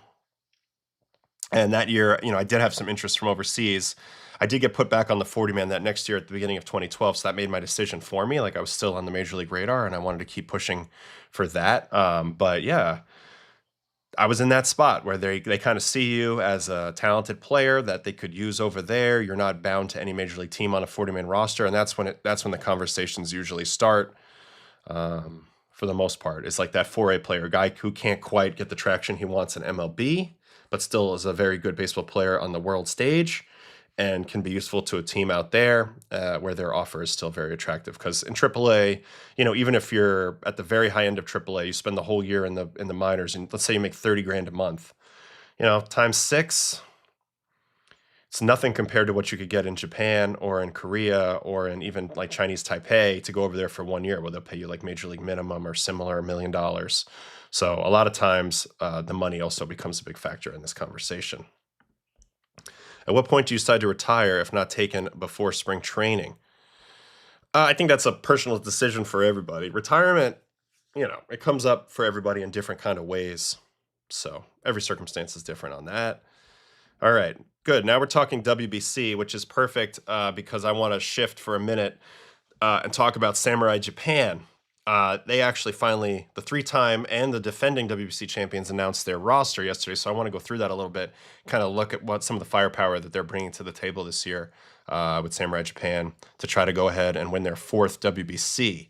And that year, I did have some interest from overseas. I did get put back on the 40 man that next year at the beginning of 2012. So that made my decision for me. Like I was still on the major league radar and I wanted to keep pushing for that. But yeah, I was in that spot where they kind of see you as a talented player that they could use over there. You're not bound to any major league team on a 40-man roster, and that's when the conversations usually start. For the most part, it's like that 4A player, guy who can't quite get the traction he wants in MLB, but still is a very good baseball player on the world stage and can be useful to a team out there where their offer is still very attractive. Because in AAA, even if you're at the very high end of AAA, you spend the whole year in the minors, and let's say you make 30 grand a month, times 6, it's nothing compared to what you could get in Japan or in Korea or in even like Chinese Taipei to go over there for 1 year, where they'll pay you like major league minimum or similar $1 million. So a lot of times the money also becomes a big factor in this conversation. At what point do you decide to retire if not taken before spring training? I think that's a personal decision for everybody. Retirement, it comes up for everybody in different kind of ways. So every circumstance is different on that. All right, good. Now we're talking WBC, which is perfect because I want to shift for a minute and talk about Samurai Japan. They actually finally, the 3-time and the defending WBC champions, announced their roster yesterday. So I want to go through that a little bit, kind of look at what some of the firepower that they're bringing to the table this year with Samurai Japan to try to go ahead and win their 4th WBC.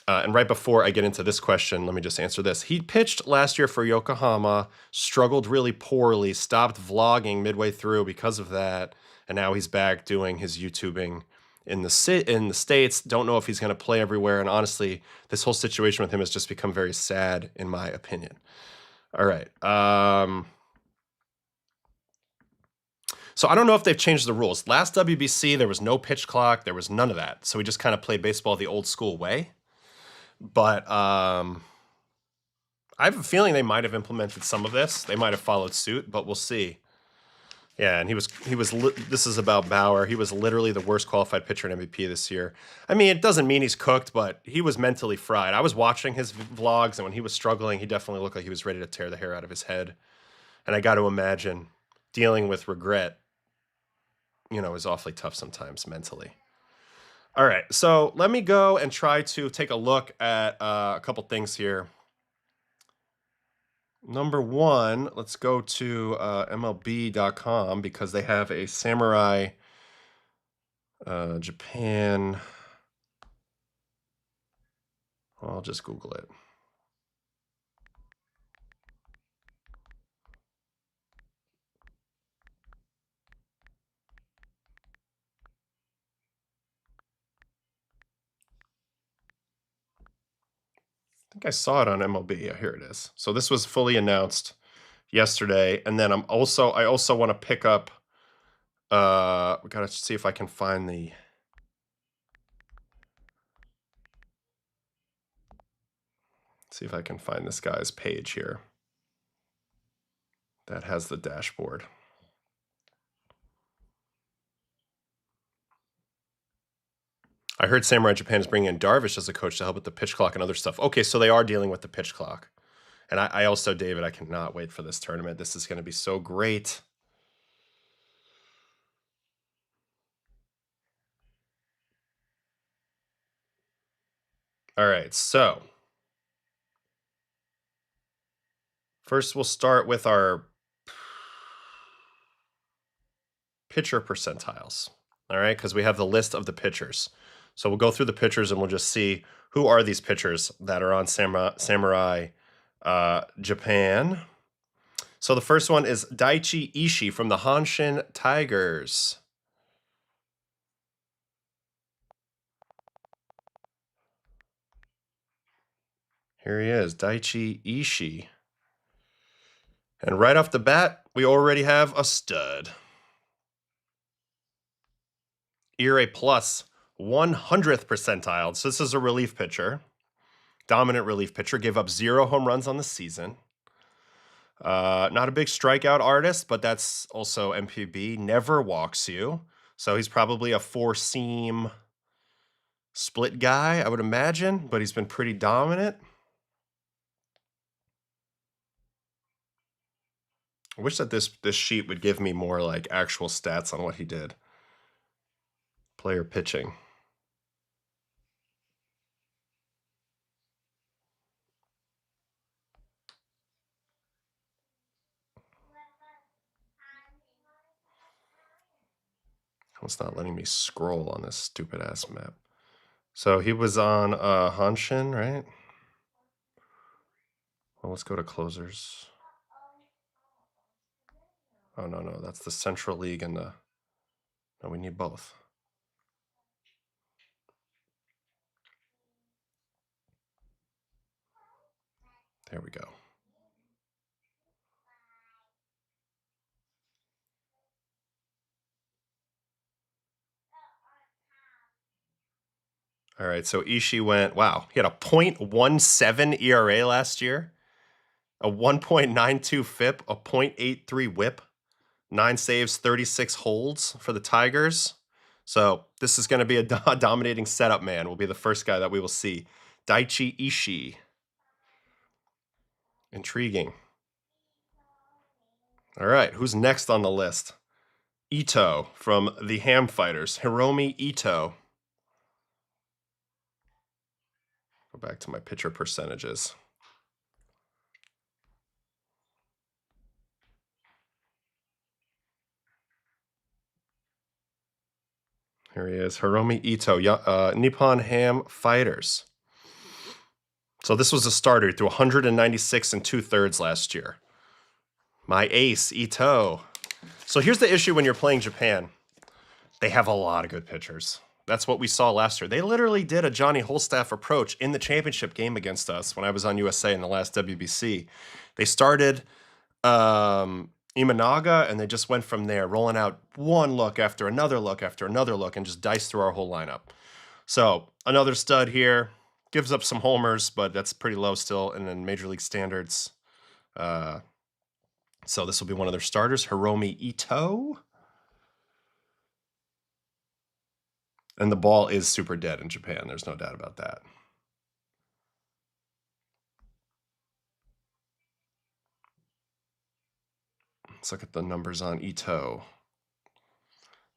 And right before I get into this question, let me just answer this. He pitched last year for Yokohama, struggled really poorly, stopped vlogging midway through because of that, and now he's back doing his YouTubing in the States. Don't know if he's going to play everywhere, and honestly, this whole situation with him has just become very sad, in my opinion. All right. So I don't know if they've changed the rules. Last WBC, there was no pitch clock. There was none of that. So we just kind of played baseball the old school way. But I have a feeling they might have implemented some of this. They might have followed suit, but we'll see. Yeah, and this is about Bauer. He was literally the worst qualified pitcher in MVP this year. I mean, it doesn't mean he's cooked, but he was mentally fried. I was watching his vlogs, and when he was struggling, he definitely looked like he was ready to tear the hair out of his head. And I got to imagine dealing with regret, is awfully tough sometimes mentally. All right, so let me go and try to take a look at a couple things here. Number one, let's go to MLB.com because they have a Samurai Japan. I'll just Google it. I think I saw it on MLB. Yeah, here it is. So this was fully announced yesterday, and then I also want to pick up. We gotta see if I can find this guy's page here that has the dashboard. I heard Samurai Japan is bringing in Darvish as a coach to help with the pitch clock and other stuff. Okay, so they are dealing with the pitch clock. And I also, David, I cannot wait for this tournament. This is going to be so great. All right, so first we'll start with our pitcher percentiles. All right, because we have the list of the pitchers. So we'll go through the pitchers and we'll just see who are these pitchers that are on Samurai Japan. So the first one is Daichi Ishii from the Hanshin Tigers. Here he is, Daichi Ishii. And right off the bat, we already have a stud. ERA plus 100th percentile. So this is a relief pitcher. Dominant relief pitcher. Gave up 0 home runs on the season. Not a big strikeout artist, but that's also MPB. Never walks you. So he's probably a 4-seam split guy, I would imagine, but he's been pretty dominant. I wish that this sheet would give me more like actual stats on what he did. Player pitching. It's not letting me scroll on this stupid ass map. So he was on Hanshin, right? Well, let's go to closers. Oh, no, that's the Central League and the... No, we need both. There we go. All right, so Ishii went, wow, he had a .17 ERA last year, a 1.92 FIP, a .83 WHIP, 9 saves, 36 holds for the Tigers. So this is going to be a dominating setup man. Will be the first guy that we will see. Daichi Ishii. Intriguing. All right, who's next on the list? Ito from the Ham Fighters. Hiromi Ito. Go back to my pitcher percentages. Here he is, Hiromi Ito, Nippon Ham Fighters. So this was a starter. He threw 196 and 2/3 last year. My ace, Ito. So here's the issue when you're playing Japan. They have a lot of good pitchers. That's what we saw last year. They literally did a Johnny Holstaff approach in the championship game against us when I was on USA in the last WBC. They started Imanaga, and they just went from there, rolling out one look after another look after another look, and just diced through our whole lineup. So another stud here. Gives up some homers, but that's pretty low still, and then Major League standards. So this will be one of their starters, Hiromi Ito. And the ball is super dead in Japan. There's no doubt about that. Let's look at the numbers on Ito.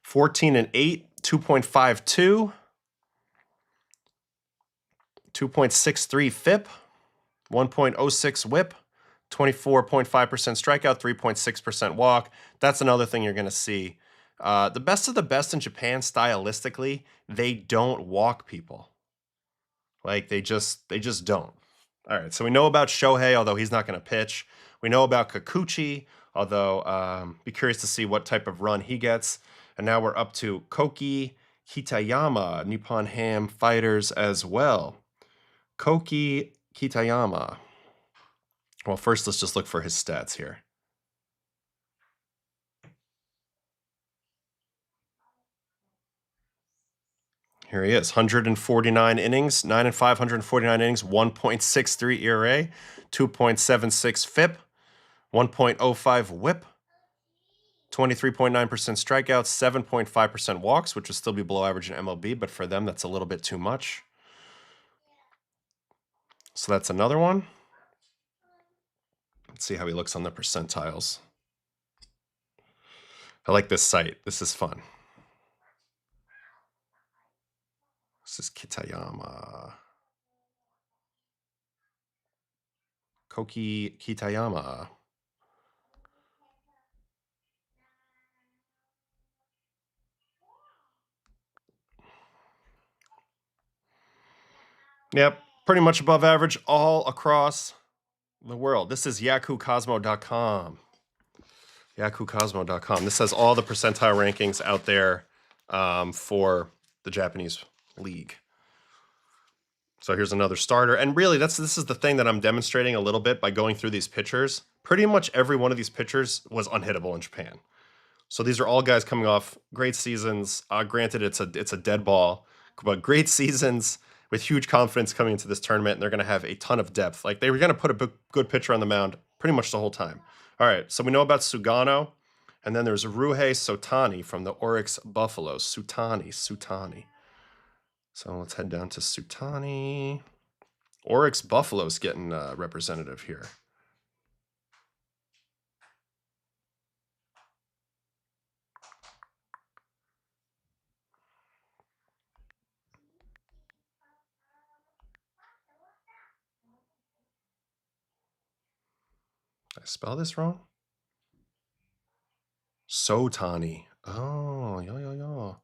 14 and 8, 2.52, 2.63 FIP, 1.06 WHIP, 24.5% strikeout, 3.6% walk. That's another thing you're going to see. The best of the best in Japan, stylistically, they don't walk people. Like, they just don't. All right, so we know about Shohei, although he's not going to pitch. We know about Kikuchi, although be curious to see what type of run he gets. And now we're up to Koki Kitayama, Nippon Ham Fighters as well. Koki Kitayama. Well, first, let's just look for his stats here. Here he is, 149 innings, 9 and 5, 149 innings, 1.63 ERA, 2.76 FIP, 1.05 WHIP, 23.9% strikeouts, 7.5% walks, which would still be below average in MLB, but for them, that's a little bit too much. So that's another one. Let's see how he looks on the percentiles. I like this site. This is fun. This is Kitayama. Koki Kitayama. Yep, pretty much above average all across the world. This is YahooCosmo.com. YahooCosmo.com. This has all the percentile rankings out there for the Japanese league. So here's another starter. And really, this is the thing that I'm demonstrating a little bit by going through these pitchers. Pretty much every one of these pitchers was unhittable in Japan. So these are all guys coming off great seasons. Granted, it's a dead ball, but great seasons with huge confidence coming into this tournament. And they're going to have a ton of depth. Like, they were going to put a good pitcher on the mound pretty much the whole time. All right, so we know about Sugano. And then there's Ruhei Sotani from the Oryx Buffaloes. Sutani. So let's head down to Sutani. Oryx Buffaloes getting representative here. Did I spell this wrong? Sotani. Oh, yo.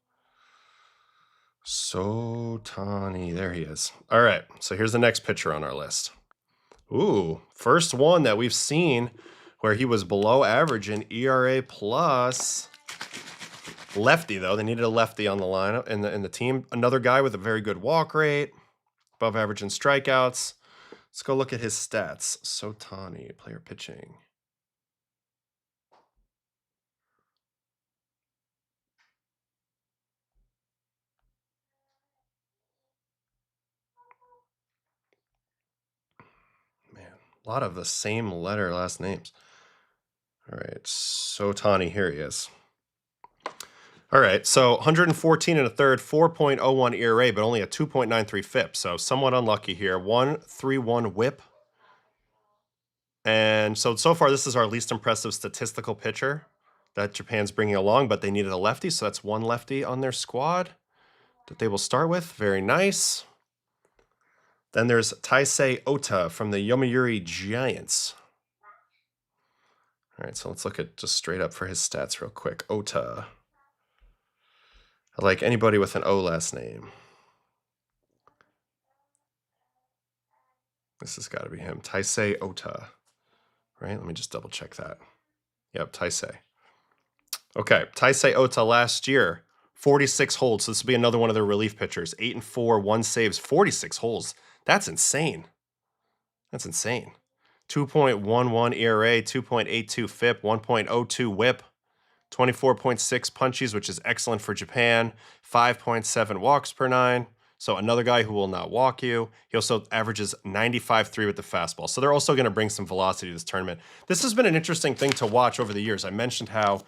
Sotani. There he is. All right. So here's the next pitcher on our list. Ooh, first one that we've seen where he was below average in ERA plus. Lefty, though. They needed a lefty on the lineup in the team. Another guy with a very good walk rate, above average in strikeouts. Let's go look at his stats. Sotani, player pitching. Man, a lot of the same letter last names. All right, Sotani, here he is. All right, so 114 and a third, 4.01 ERA, but only a 2.93 FIP. So somewhat unlucky here. 1.31 WHIP. And so far, this is our least impressive statistical pitcher that Japan's bringing along, but they needed a lefty, so that's one lefty on their squad that they will start with. Very nice. Then there's Taisei Ota from the Yomiuri Giants. All right, so let's look at just straight up for his stats real quick. Ota. I like anybody with an O last name. This has got to be him. Taisei Ota. Right? Let me just double check that. Yep, Taisei. Okay, Taisei Ota last year, 46 holds. So this will be another one of their relief pitchers. 8-4, 1 saves, 46 holds. That's insane. That's insane. 2.11 ERA, 2.82 FIP, 1.02 WHIP, 24.6 punches, which is excellent for Japan, 5.7 walks per 9. So another guy who will not walk you. He also averages 95.3 with the fastball. So they're also going to bring some velocity to this tournament. This has been an interesting thing to watch over the years. I mentioned how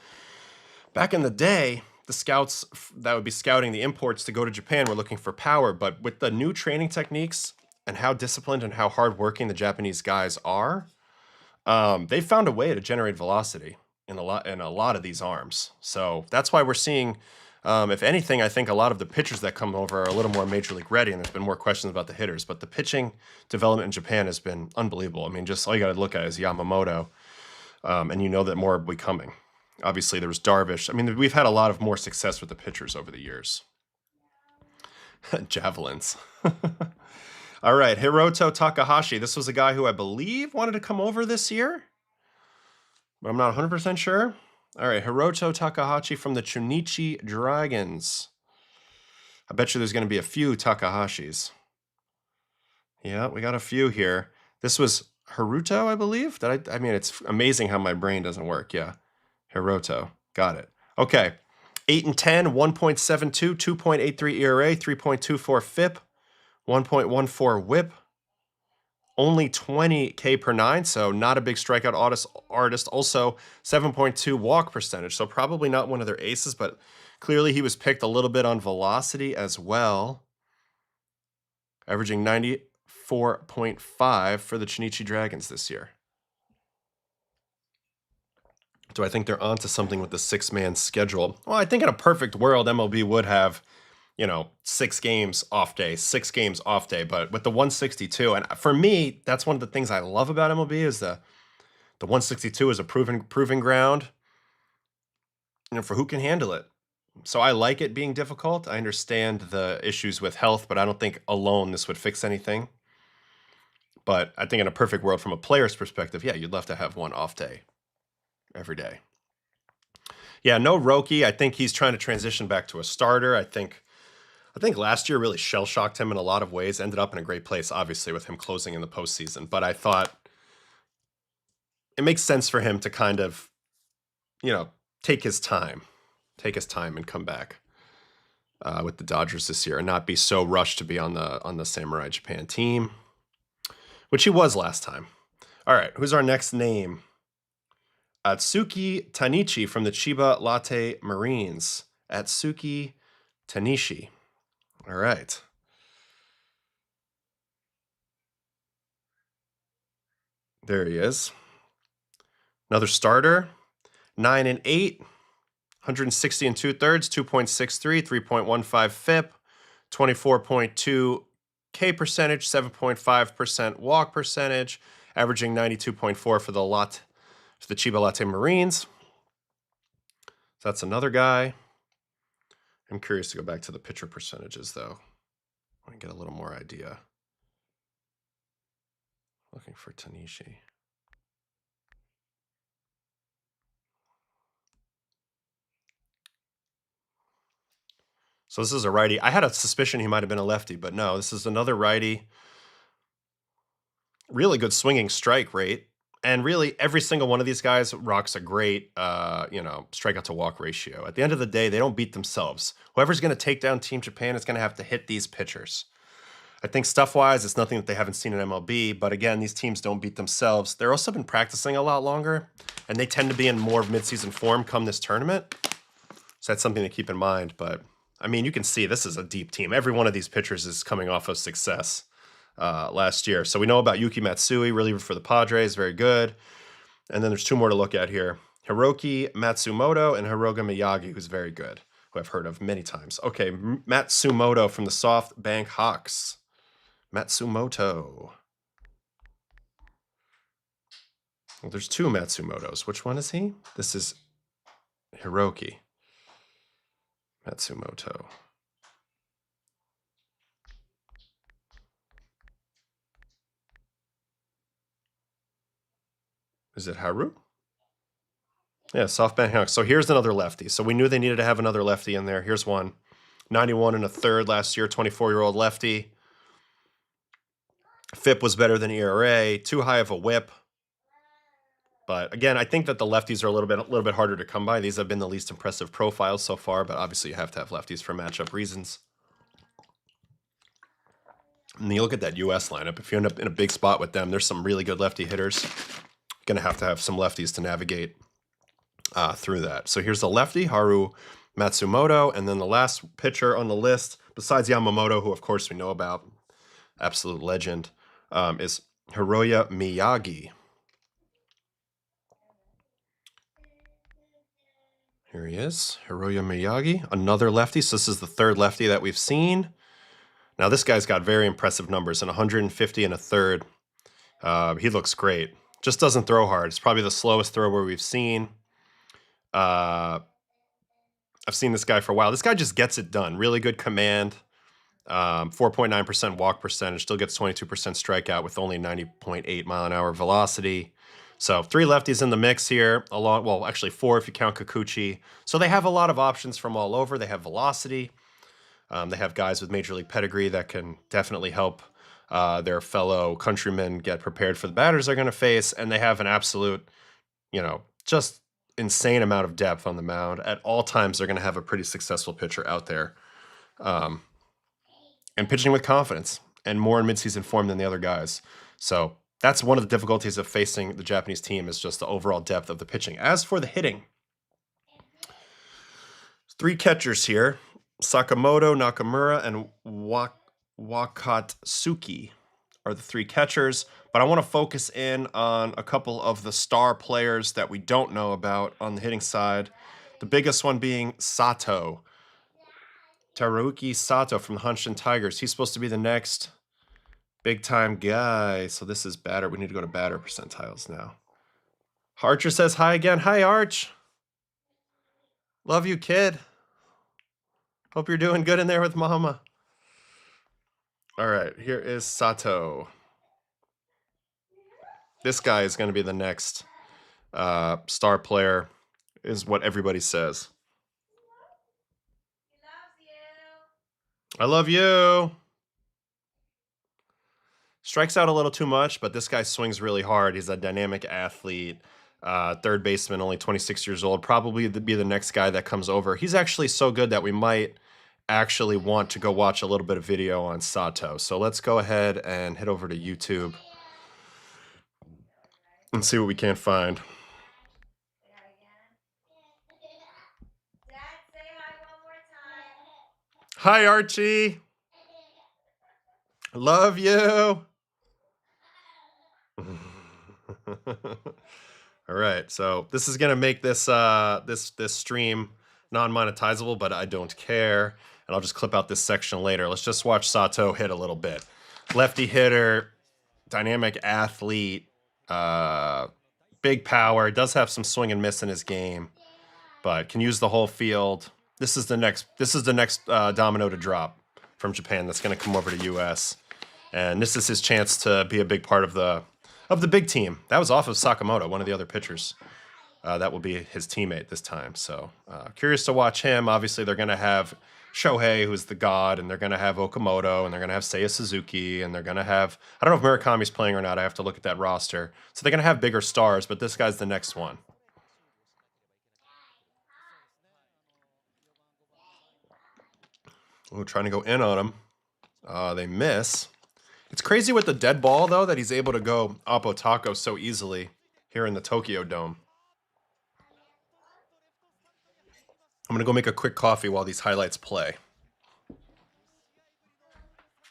back in the day, the scouts that would be scouting the imports to go to Japan were looking for power. But with the new training techniques and how disciplined and how hardworking the Japanese guys are, they found a way to generate velocity in a lot of these arms. So that's why we're seeing, if anything, I think a lot of the pitchers that come over are a little more major league ready, and there's been more questions about the hitters. But the pitching development in Japan has been unbelievable. I mean, just all you got to look at is Yamamoto, and you know that more will be coming. Obviously, there was Darvish. I mean, we've had a lot of more success with the pitchers over the years. Javelins. All right, Hiroto Takahashi. This was a guy who I believe wanted to come over this year, but I'm not 100% sure. All right, Hiroto Takahashi from the Chunichi Dragons. I bet you there's going to be a few Takahashis. Yeah, we got a few here. This was Hiruto, I believe. I mean, it's amazing how my brain doesn't work. Yeah, Hiroto. Got it. Okay, 8-10, 1.72, 2.83 ERA, 3.24 FIP, 1.14 WHIP. Only 20K per 9, so not a big strikeout artist. Also, 7.2 walk percentage, so probably not one of their aces, but clearly he was picked a little bit on velocity as well. Averaging 94.5 for the Chunichi Dragons this year. Do I think they're onto something with the 6-man schedule? Well, I think in a perfect world, MLB would have, 6 games off day, 6 games off day. But with the 162, and for me, that's one of the things I love about MLB is the 162 is a proven ground, for who can handle it. So I like it being difficult. I understand the issues with health, but I don't think alone this would fix anything. But I think in a perfect world, from a player's perspective, yeah, you'd love to have one off day every day. Yeah, no Roki. I think he's trying to transition back to a starter. I think last year really shell-shocked him in a lot of ways. Ended up in a great place, obviously, with him closing in the postseason. But I thought it makes sense for him to kind of, take his time and come back with the Dodgers this year and not be so rushed to be on the Samurai Japan team, which he was last time. All right, who's our next name? Atsuki Tanichi from the Chiba Latte Marines. Atsuki Tanishi. All right. There he is. Another starter. 9 and 8. 160 and 2/3, 2.63, 3.15 FIP, 24.2 K percentage, 7.5% walk percentage, averaging 92.4 for the Chiba Latte Marines. So that's another guy. I'm curious to go back to the pitcher percentages though. I want to get a little more idea. Looking for Tanishi. So this is a righty. I had a suspicion he might have been a lefty, but no, this is another righty. Really good swinging strike rate. And really, every single one of these guys rocks a great, strikeout to walk ratio. At the end of the day, they don't beat themselves. Whoever's going to take down Team Japan is going to have to hit these pitchers. I think stuff-wise, it's nothing that they haven't seen in MLB. But again, these teams don't beat themselves. They're also been practicing a lot longer, and they tend to be in more midseason form come this tournament. So that's something to keep in mind. But, I mean, you can see this is a deep team. Every one of these pitchers is coming off of success last year. So we know about Yuki Matsui, reliever for the Padres, very good. And then there's two more to look at here. Hiroki Matsumoto and Hiroga Miyagi, who's very good, who I've heard of many times. Okay, Matsumoto from the SoftBank Hawks. Matsumoto. Well, there's two Matsumotos. Which one is he? This is Hiroki Matsumoto. Is it Haru? Yeah, SoftBank Hawks. So here's another lefty. So we knew they needed to have another lefty in there. Here's one. 91 and a third last year, 24-year-old lefty. FIP was better than ERA. Too high of a whip. But again, I think that the lefties are a little bit harder to come by. These have been the least impressive profiles so far, but obviously you have to have lefties for matchup reasons. And you look at that U.S. lineup. If you end up in a big spot with them, there's some really good lefty hitters. Going to have some lefties to navigate through that. So here's the lefty, Haru Matsumoto, and then the last pitcher on the list, besides Yamamoto, who of course we know about, absolute legend, is Hiroya Miyagi. Here he is, Hiroya Miyagi, another lefty. So this is the third lefty that we've seen. Now this guy's got very impressive numbers, an 150 and a third. He looks great. Just doesn't throw hard. It's probably the slowest thrower we've seen. I've seen this guy for a while. This guy just gets it done. Really good command. 4.9% walk percentage. Still gets 22% strikeout with only 90.8 mile an hour velocity. So 3 lefties in the mix here. Well, actually 4 if you count Kikuchi. So they have a lot of options from all over. They have velocity. They have guys with major league pedigree that can definitely help their fellow countrymen get prepared for the batters they're going to face. And they have an absolute, just insane amount of depth on the mound. At all times, they're going to have a pretty successful pitcher out there. And pitching with confidence and more in midseason form than the other guys. So that's one of the difficulties of facing the Japanese team is just the overall depth of the pitching. As for the hitting, 3 catchers here. Sakamoto, Nakamura, and Wakatsuki are the 3 catchers. But I want to focus in on a couple of the star players that we don't know about on the hitting side. The biggest one being Sato. Teruki Sato from the Hanshin Tigers. He's supposed to be the next big-time guy. So this is batter. We need to go to batter percentiles now. Archer says hi again. Hi, Arch. Love you, kid. Hope you're doing good in there with mama. All right, here is Sato. This guy is going to be the next star player, is what everybody says. I love you. Strikes out a little too much, but this guy swings really hard. He's a dynamic athlete. Third baseman, only 26 years old. Probably be the next guy that comes over. He's actually so good that we might actually want to go watch a little bit of video on Sato. So let's go ahead and head over to YouTube and see what we can find. Hi, Archie. Love you. All right, so this is gonna make this this stream non-monetizable, but I don't care, and I'll just clip out this section later. Let's just watch Sato hit a little bit. Lefty hitter, dynamic athlete, big power. Does have some swing and miss in his game, but can use the whole field. This is the next. This is the next domino to drop from Japan. That's going to come over to U.S. And this is his chance to be a big part of the big team. That was off of Sakamoto, one of the other pitchers. That will be his teammate this time. So curious to watch him. Obviously, they're going to have Shohei, who's the god, and they're going to have Okamoto, and they're going to have Seiya Suzuki, and they're going to have, I don't know if Murakami's playing or not. I have to look at that roster. So they're going to have bigger stars, but this guy's the next one. We're trying to go in on him. They miss. It's crazy with the dead ball, though, that he's able to go Oppo Taco so easily here in the Tokyo Dome. I'm going to go make a quick coffee while these highlights play.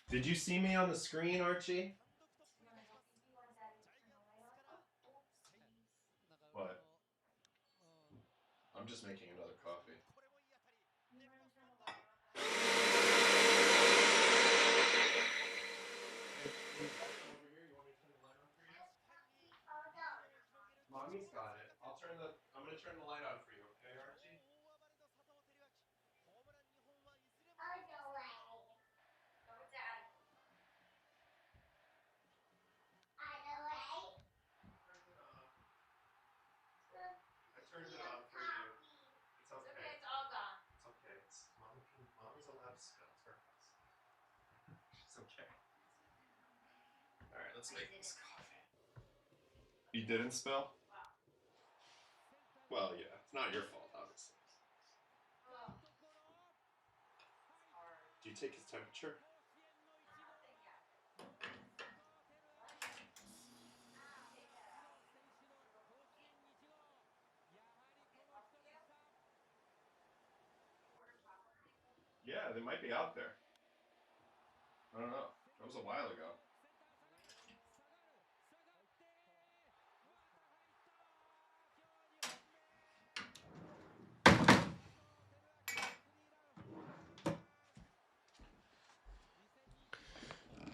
Did you see me on the screen, Archie? What? I'm just making another coffee. Mommy's got it. I'm going to turn the light on for you, okay, Archie? I turned it on for you. It's okay. It's all gone. It's okay. Mommy's allowed to spill. It's her house. It's okay. All right, let's make this coffee. You didn't spill? Well, yeah. It's not your fault, obviously. Do you take his temperature? Yeah, they might be out there. I don't know. That was a while ago.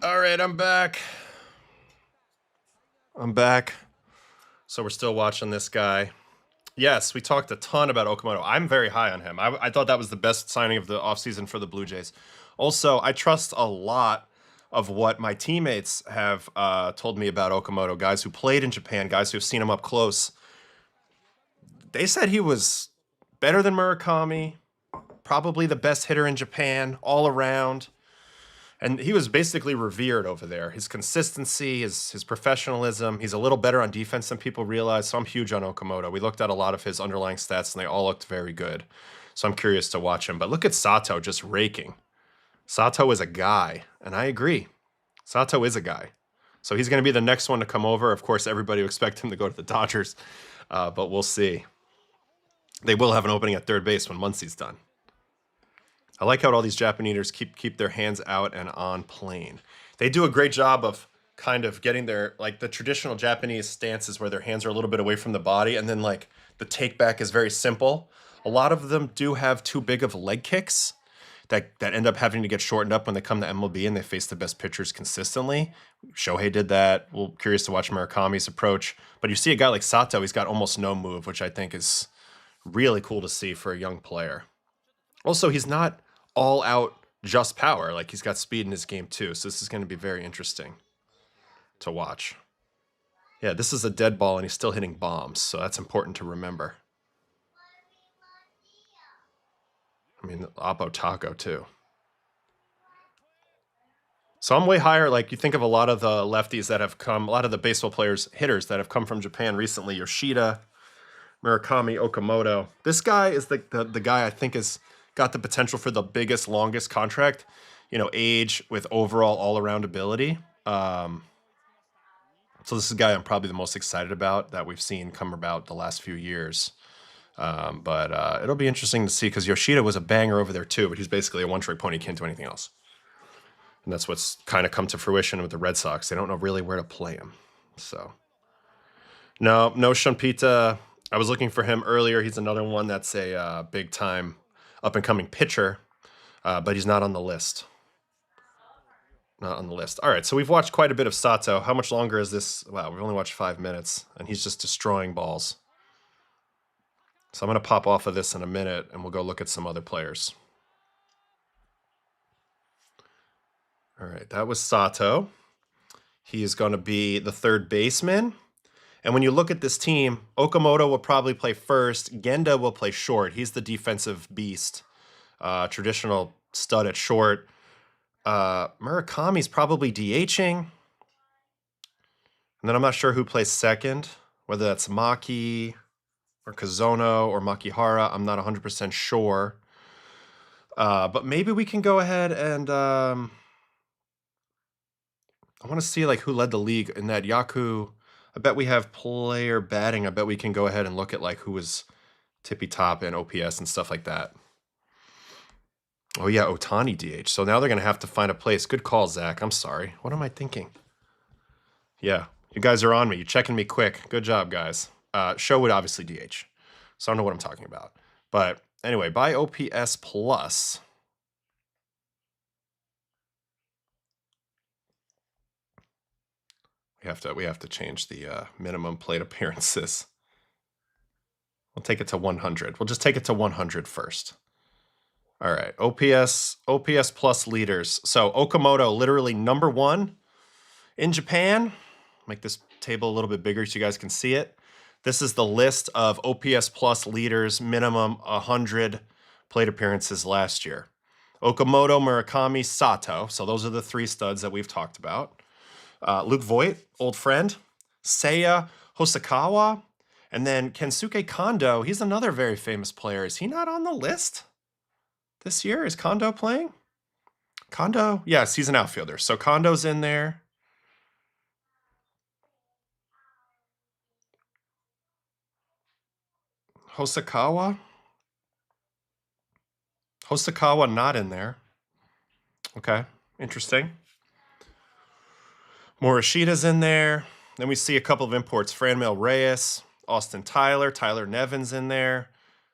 All right, I'm back. So we're still watching this guy. Yes, we talked a ton about Okamoto. I'm very high on him. I thought that was the best signing of the offseason for the Blue Jays. Also, I trust a lot of what my teammates have told me about Okamoto, guys who played in Japan, guys who have seen him up close. They said he was better than Murakami, probably the best hitter in Japan all around. And he was basically revered over there. His consistency, his professionalism. He's a little better on defense than people realize. So I'm huge on Okamoto. We looked at a lot of his underlying stats, and they all looked very good. So I'm curious to watch him. But look at Sato just raking. Sato is a guy, and I agree. Sato is a guy. So he's going to be the next one to come over. Of course, everybody will expect him to go to the Dodgers, but we'll see. They will have an opening at third base when Muncie's done. I like how all these Japanese keep their hands out and on plane. They do a great job of kind of getting their, like the traditional Japanese stances where their hands are a little bit away from the body, and then like the take back is very simple. A lot of them do have too big of leg kicks that end up having to get shortened up when they come to MLB and they face the best pitchers consistently. Shohei did that. We're curious to watch Murakami's approach. But you see a guy like Sato, he's got almost no move, which I think is really cool to see for a young player. Also, he's not all out just power. Like, he's got speed in his game too. So this is going to be very interesting to watch. Yeah, this is a dead ball and he's still hitting bombs. So that's important to remember. I mean, Oppo Taco too. So I'm way higher. Like, you think of a lot of the lefties that have come, a lot of the baseball players, hitters that have come from Japan recently. Yoshida, Murakami, Okamoto. This guy is the guy I think has got the potential for the biggest, longest contract. You know, age with overall all-around ability. So this is a guy I'm probably the most excited about that we've seen come about the last few years. But it'll be interesting to see because Yoshida was a banger over there too, but he's basically a one-trick pony, can't do anything else. And that's what's kind of come to fruition with the Red Sox. They don't know really where to play him. So, no Shumpita. I was looking for him earlier. He's another one that's a big-time up-and-coming pitcher, but he's not on the list. Not on the list. All right, so we've watched quite a bit of Sato. How much longer is this? Wow, we've only watched 5 minutes, and he's just destroying balls. So I'm going to pop off of this in a minute, and we'll go look at some other players. All right, that was Sato. He is going to be the third baseman. And when you look at this team, Okamoto will probably play first. Genda will play short. He's the defensive beast. Traditional stud at short. Murakami's probably DHing. And then I'm not sure who plays second, whether that's Maki or Kazono or Makihara. I'm not 100% sure. But maybe we can go ahead and I want to see like who led the league in that Yaku. I bet we have player batting. I bet we can go ahead and look at like who was tippy top and OPS and stuff like that. Oh yeah, Otani DH. So now they're going to have to find a place. Good call, Zach. I'm sorry. What am I thinking? Yeah, you guys are on me. You're checking me quick. Good job, guys. Show would obviously DH. So I don't know what I'm talking about. But anyway, by OPS plus. We have to change the minimum plate appearances. We'll take it to 100. We'll just take it to 100 first. All right, OPS plus leaders. So Okamoto, literally #1 in Japan. Make this table a little bit bigger so you guys can see it. This is the list of OPS plus leaders, minimum 100 plate appearances last year. Okamoto, Murakami, Sato. So those are the 3 studs that we've talked about. Luke Voigt, old friend. Seiya Hosokawa. And then Kensuke Kondo. He's another very famous player. Is he not on the list this year? Is Kondo playing? Kondo? Yes, he's an outfielder. So Kondo's in there. Hosokawa not in there. Okay, interesting. Morishita's in there. Then we see a couple of imports. Franmil Reyes, Austin Tyler Nevin's in there.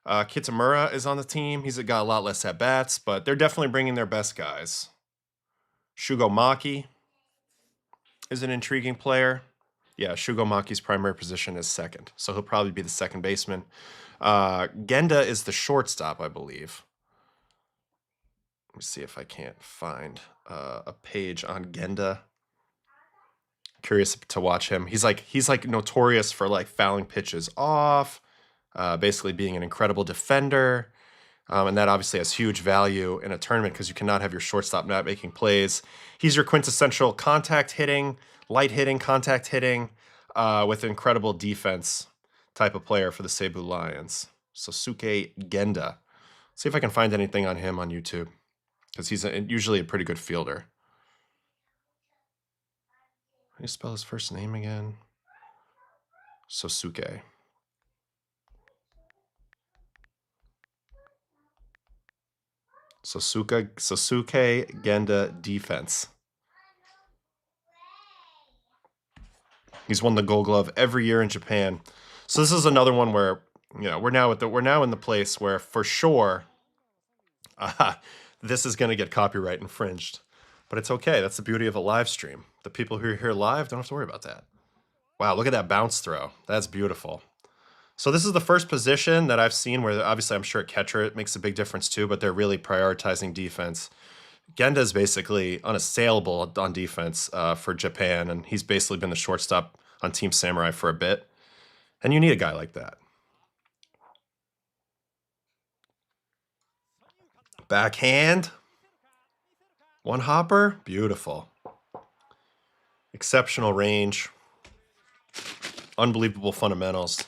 Kitamura is on the team. He's got a lot less at-bats, but they're definitely bringing their best guys. Shugo Maki is an intriguing player. Yeah, Shugo Maki's primary position is second, so he'll probably be the second baseman. Genda is the shortstop, I believe. Let me see if I can't find a page on Genda. Curious to watch him. He's like notorious for like fouling pitches off, basically being an incredible defender. And that obviously has huge value in a tournament because you cannot have your shortstop not making plays. He's your quintessential contact hitting, light hitting, contact hitting, with incredible defense type of player for the Cebu Lions. Sosuke Genda. See if I can find anything on him on YouTube because he's usually a pretty good fielder. How do you spell his first name again? Sosuke. Sosuke Genda defense. He's won the Gold Glove every year in Japan. So this is another one where, you know, we're now in the place where for sure this is going to get copyright infringed. But it's okay. That's the beauty of a live stream. The people who are here live don't have to worry about that. Wow, look at that bounce throw. That's beautiful. So this is the first position that I've seen where obviously I'm sure at catcher it makes a big difference too, but they're really prioritizing defense. Genda is basically unassailable on defense for Japan, and he's basically been the shortstop on Team Samurai for a bit. And you need a guy like that. Backhand. One hopper. Beautiful. Exceptional range. Unbelievable fundamentals.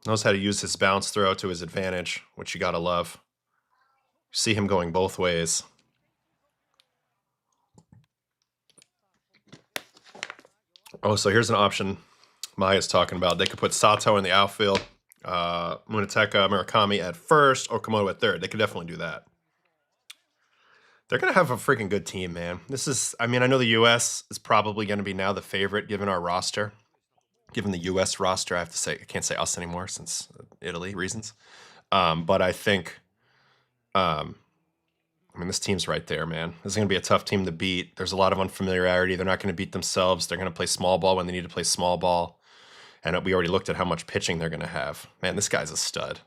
Knows how to use his bounce throw to his advantage, which you gotta love. See him going both ways. Oh, so here's an option Maya's talking about. They could put Sato in the outfield, Munetaka, Murakami at first, or Komodo at third. They could definitely do that. They're going to have a freaking good team, man. This is, I mean, I know the U.S. is probably going to be now the favorite given our roster. Given the U.S. roster, I have to say, I can't say us anymore since Italy reasons. But I think, I mean, this team's right there, man. This is going to be a tough team to beat. There's a lot of unfamiliarity. They're not going to beat themselves. They're going to play small ball when they need to play small ball. And we already looked at how much pitching they're going to have. Man, this guy's a stud.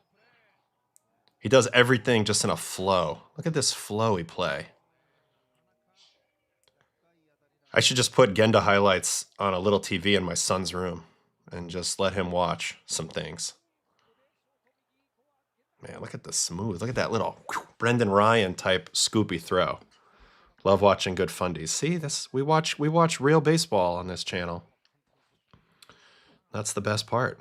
He does everything just in a flow. Look at this flowy play. I should just put Genda highlights on a little TV in my son's room and just let him watch some things. Man, look at the smooth. Look at that little Brendan Ryan type scoopy throw. Love watching good fundies. See, this we watch real baseball on this channel. That's the best part.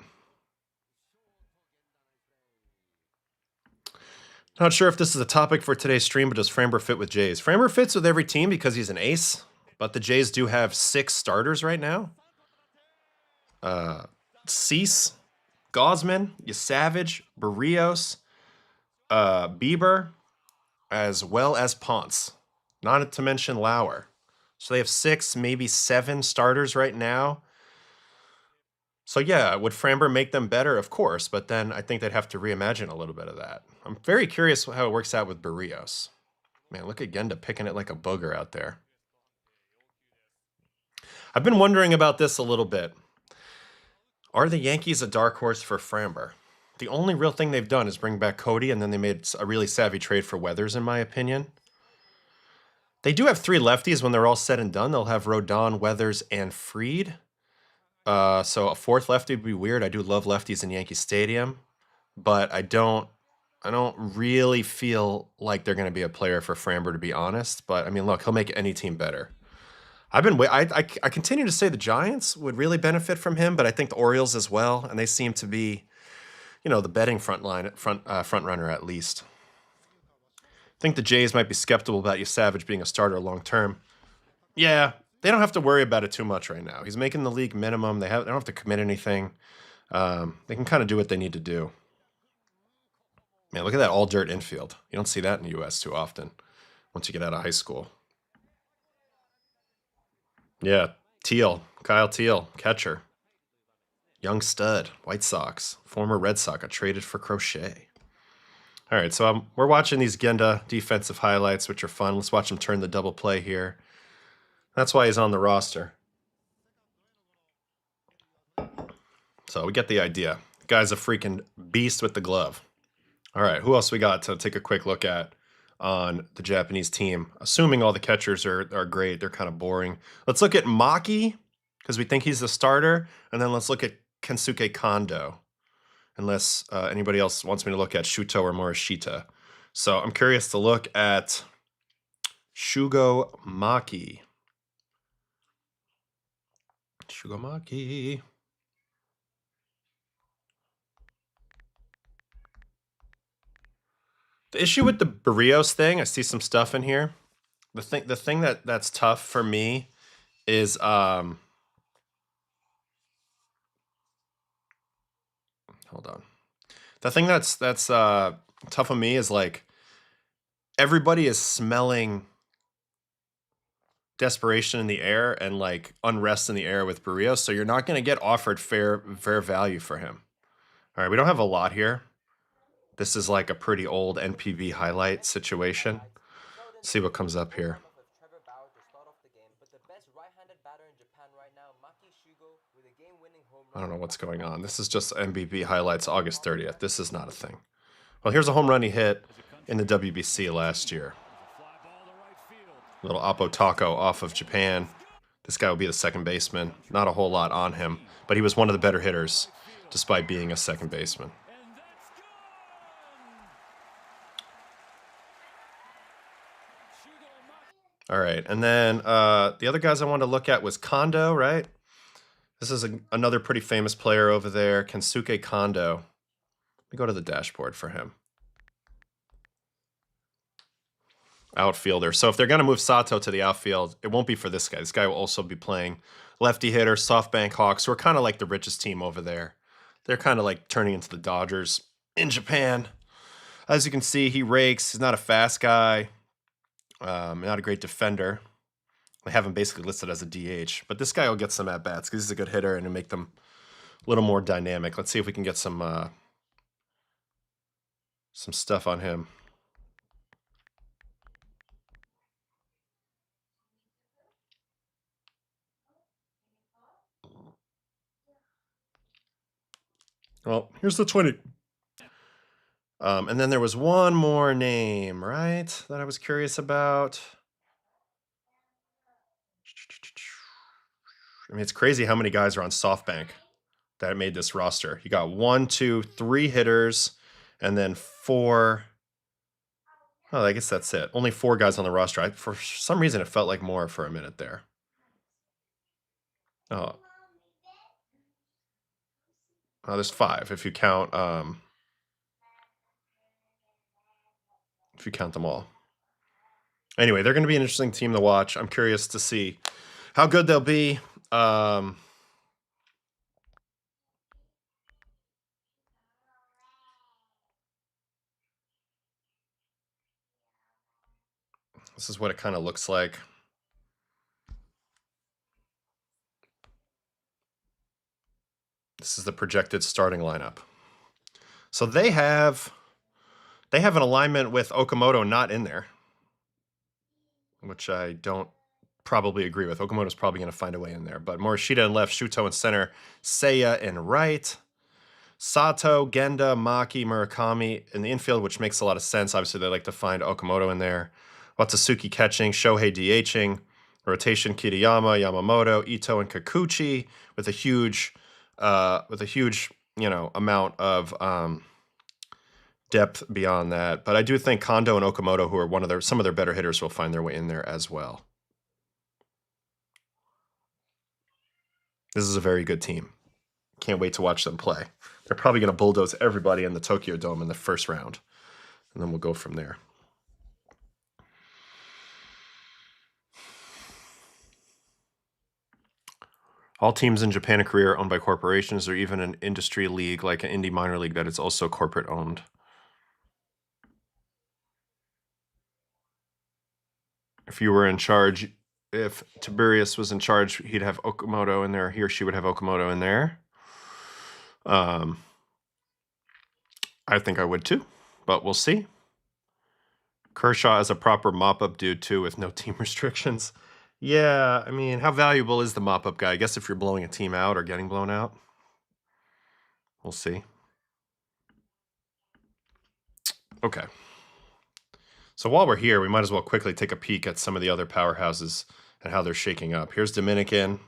Not sure if this is a topic for today's stream, but does Framber fit with Jays? Framber fits with every team because he's an ace, but the Jays do have 6 starters right now. Cease, Gosman, Savage, Barrios, Bieber, as well as Ponce. Not to mention Lauer. So they have 6, maybe 7 starters right now. So yeah, would Framber make them better? Of course, but then I think they'd have to reimagine a little bit of that. I'm very curious how it works out with Barrios. Man, look at Genda picking it like a booger out there. I've been wondering about this a little bit. Are the Yankees a dark horse for Framber? The only real thing they've done is bring back Cody, and then they made a really savvy trade for Weathers, in my opinion. They do have 3 lefties when they're all said and done. They'll have Rodon, Weathers, and Fried. So a 4th lefty would be weird. I do love lefties in Yankee Stadium, but I don't really feel like they're going to be a player for Framber, to be honest. But I mean, look, he'll make any team better. I continue to say the Giants would really benefit from him, but I think the Orioles as well, and they seem to be, you know, the betting front runner at least. I think the Jays might be skeptical about Savage being a starter long term. Yeah, they don't have to worry about it too much right now. He's making the league minimum. They don't have to commit anything. They can kind of do what they need to do. Man, look at that all dirt infield. You don't see that in the U.S. too often once you get out of high school. Yeah, Kyle Teal, catcher. Young stud, White Sox, former Red Sox, got traded for Crochet. All right, so we're watching these Genda defensive highlights, which are fun. Let's watch him turn the double play here. That's why he's on the roster. So we get the idea. The guy's a freaking beast with the glove. All right, who else we got to take a quick look at on the Japanese team? Assuming all the catchers are great, they're kind of boring. Let's look at Maki, because we think he's the starter, and then let's look at Kensuke Kondo, unless anybody else wants me to look at Shuto or Morishita. So I'm curious to look at Shugo Maki. Shugomaki. The issue with the Barrios thing, I see some stuff in here. The thing that's tough for me is hold on. The thing that's tough on me is like everybody is smelling desperation in the air and like unrest in the air with Barrios, so you're not going to get offered fair value for him. All right, we don't have a lot here. This is like a pretty old NPB highlight situation. Let's see what comes up here. I don't know what's going on. This is just NPB highlights August 30th. This is not a thing. Well, here's a home run he hit in the WBC last year. Little Oppo Taco off of Japan. This guy will be the second baseman. Not a whole lot on him, but he was one of the better hitters despite being a second baseman. All right, and then the other guys I wanted to look at was Kondo, right? This is another pretty famous player over there, Kensuke Kondo. Let me go to the dashboard for him. outfielder. So if they're going to move Sato to the outfield, it won't be for this guy. This guy will also be playing lefty hitter, SoftBank Hawks, who are kind of like the richest team over there. They're kind of like turning into the Dodgers in Japan. As you can see, he rakes. He's not a fast guy, not a great defender. They have him basically listed as a DH, but this guy will get some at-bats because he's a good hitter and it'll make them a little more dynamic. Let's see if we can get some stuff on him. Well, here's the 20. And then there was one more name, right, that I was curious about. I mean, it's crazy how many guys are on SoftBank that made this roster. You got 1, 2, 3 hitters, and then 4. Oh, I guess that's it. Only 4 guys on the roster. For some reason, it felt like more for a minute there. Oh, there's 5 if you count them all. Anyway, they're going to be an interesting team to watch. I'm curious to see how good they'll be. This is what it kind of looks like. This is the projected starting lineup. So they have an alignment with Okamoto not in there, which I don't probably agree with. Okamoto's probably going to find a way in there. But Morishita in left, Shuto in center, Seiya in right, Sato, Genda, Maki, Murakami in the infield, which makes a lot of sense. Obviously, they like to find Okamoto in there. Watsutsuki catching, Shohei DHing, rotation Kiriyama, Yamamoto, Ito, and Kikuchi with a huge amount of depth beyond that. But I do think Kondo and Okamoto, who are some of their better hitters, will find their way in there as well. This is a very good team. Can't wait to watch them play. They're probably going to bulldoze everybody in the Tokyo Dome in the first round, and then we'll go from there. All teams in Japan and Korea are owned by corporations or even an industry league like an indie minor league that is also corporate owned. If you were in charge, if Tiberius was in charge, he'd have Okamoto in there. He or she would have Okamoto in there. I think I would too, but we'll see. Kershaw is a proper mop-up dude too with no team restrictions. Yeah, I mean, how valuable is the mop-up guy? I guess if you're blowing a team out or getting blown out. We'll see. Okay. So while we're here, we might as well quickly take a peek at some of the other powerhouses and how they're shaking up. Here's Dominican.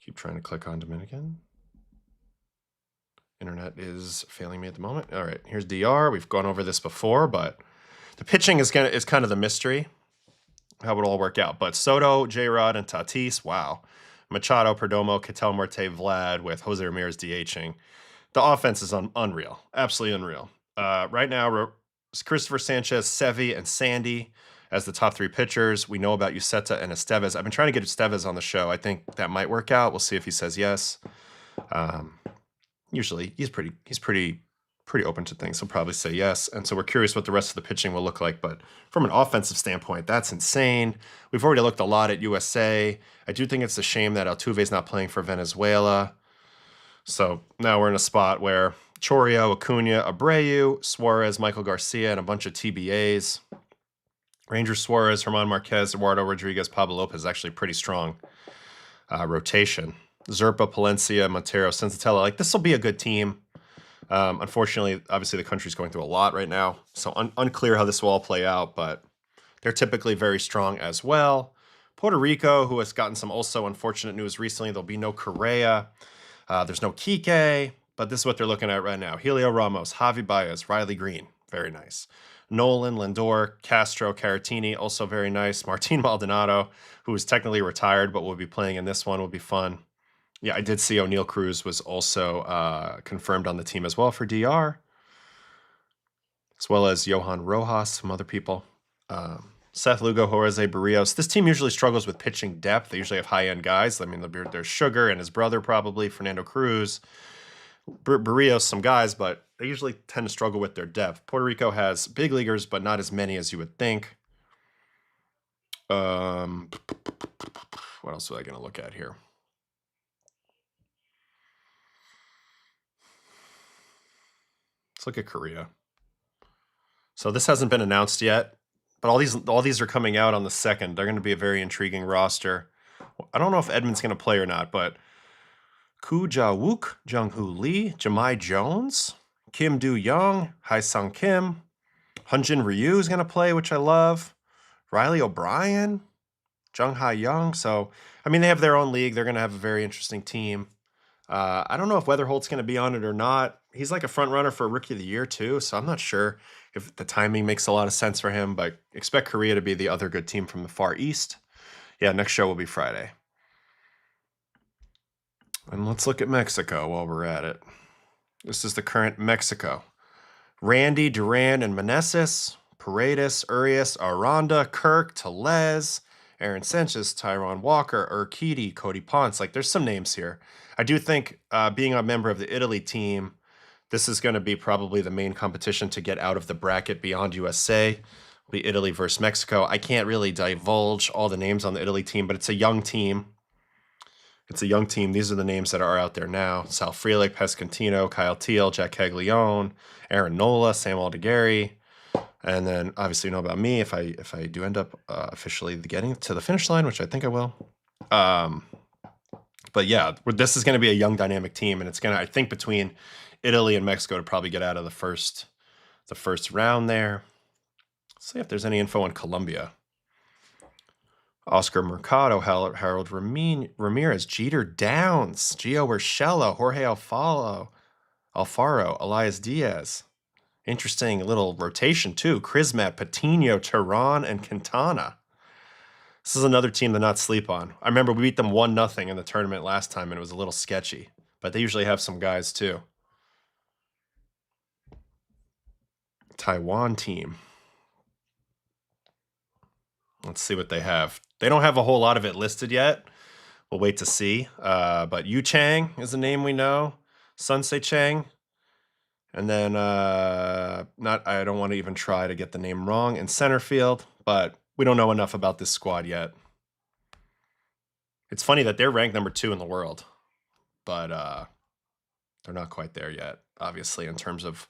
Keep trying to click on Dominican. Internet is failing me at the moment. All right, here's DR. We've gone over this before, but the pitching is kind of the mystery, how it all work out. But Soto, J-Rod, and Tatis, wow. Machado, Perdomo, Ketel Marte, Vlad with Jose Ramirez DHing. The offense is unreal, absolutely unreal. Right now, Christopher Sanchez, Sevi, and Sandy as the top 3 pitchers. We know about Uceta and Estevez. I've been trying to get Estevez on the show. I think that might work out. We'll see if he says yes. Usually, he's pretty open to things. He'll probably say yes. And so we're curious what the rest of the pitching will look like. But from an offensive standpoint, that's insane. We've already looked a lot at USA. I do think it's a shame that Altuve's not playing for Venezuela. So now we're in a spot where Chorio, Acuna, Abreu, Suarez, Michael Garcia, and a bunch of TBAs. Ranger Suarez, Herman Marquez, Eduardo Rodriguez, Pablo Lopez, actually pretty strong rotation. Zerpa, Palencia, Montero, Sensatella. Like, this will be a good team. Unfortunately, obviously, the country's going through a lot right now, so unclear how this will all play out, but they're typically very strong as well. Puerto Rico, who has gotten some also unfortunate news recently, there'll be no Correa. There's no Kike, but this is what they're looking at right now. Helio Ramos, Javi Baez, Riley Green, very nice. Nolan, Lindor, Castro, Caratini, also very nice. Martin Maldonado, who is technically retired, but will be playing in this one, will be fun. Yeah, I did see O'Neal Cruz was also confirmed on the team as well for DR. as well as Johan Rojas, some other people. Seth Lugo, Jorge Barrios. This team usually struggles with pitching depth. They usually have high-end guys. I mean, there's Sugar and his brother probably, Fernando Cruz. Barrios, some guys, but they usually tend to struggle with their depth. Puerto Rico has big leaguers, but not as many as you would think. What else was I going to look at here? Let's look at Korea. So this hasn't been announced yet, but all these are coming out on the 2nd. They're going to be a very intriguing roster. I don't know if Edmund's going to play or not, but Koo Ja-wook, Jung-hoo Lee, Jahmai Jones, Kim Do-young, Hae-sung Kim, Hyunjin Ryu is going to play, which I love. Riley O'Brien, Jung Ha-young. So, I mean, they have their own league. They're going to have a very interesting team. I don't know if Weatherholt's going to be on it or not. He's like a front runner for Rookie of the Year, too, so I'm not sure if the timing makes a lot of sense for him, but expect Korea to be the other good team from the Far East. Yeah, next show will be Friday. And let's look at Mexico while we're at it. This is the current Mexico. Randy, Duran, and Meneses, Paredes, Urias, Aranda, Kirk, Tellez, Aaron Sanchez, Tyron Walker, Urquidy, Cody Ponce. Like, there's some names here. I do think being a member of the Italy team, this is going to be probably the main competition to get out of the bracket beyond USA. It'll be Italy versus Mexico. I can't really divulge all the names on the Italy team, but it's a young team. It's a young team. These are the names that are out there now. Sal Frelick, Pescantino, Kyle Teal, Jack Caglione, Aaron Nola, Sam Aldegheri. And then obviously you know about me if I do end up officially getting to the finish line, which I think I will. But yeah, this is going to be a young dynamic team, and it's going to, I think, between Italy and Mexico to probably get out of the first round there. Let's see if there's any info on Colombia. Oscar Mercado, Harold Ramirez, Jeter Downs, Gio Urshela, Jorge Alfaro, Elias Diaz. Interesting little rotation, too. Crismet, Patino, Tehran, and Quintana. This is another team to not sleep on. I remember we beat them 1-0 in the tournament last time, and it was a little sketchy. But they usually have some guys, too. Taiwan team. Let's see what they have. They don't have a whole lot of it listed yet. We'll wait to see. But Yu Chang is a name we know. Sunsei Chang. And then, I don't want to even try to get the name wrong in center field, but we don't know enough about this squad yet. It's funny that they're ranked number 2 in the world, but they're not quite there yet, obviously, in terms of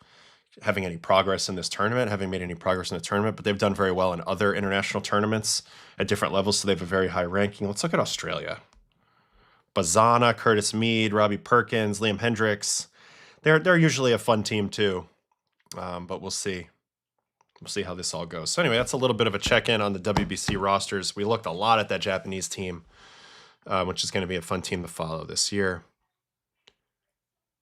having any progress in this tournament, having made any progress in the tournament, but they've done very well in other international tournaments at different levels, so they have a very high ranking. Let's look at Australia. Bazana, Curtis Mead, Robbie Perkins, Liam Hendricks. They're usually a fun team too, but we'll see. We'll see how this all goes. So anyway, that's a little bit of a check-in on the WBC rosters. We looked a lot at that Japanese team, which is going to be a fun team to follow this year.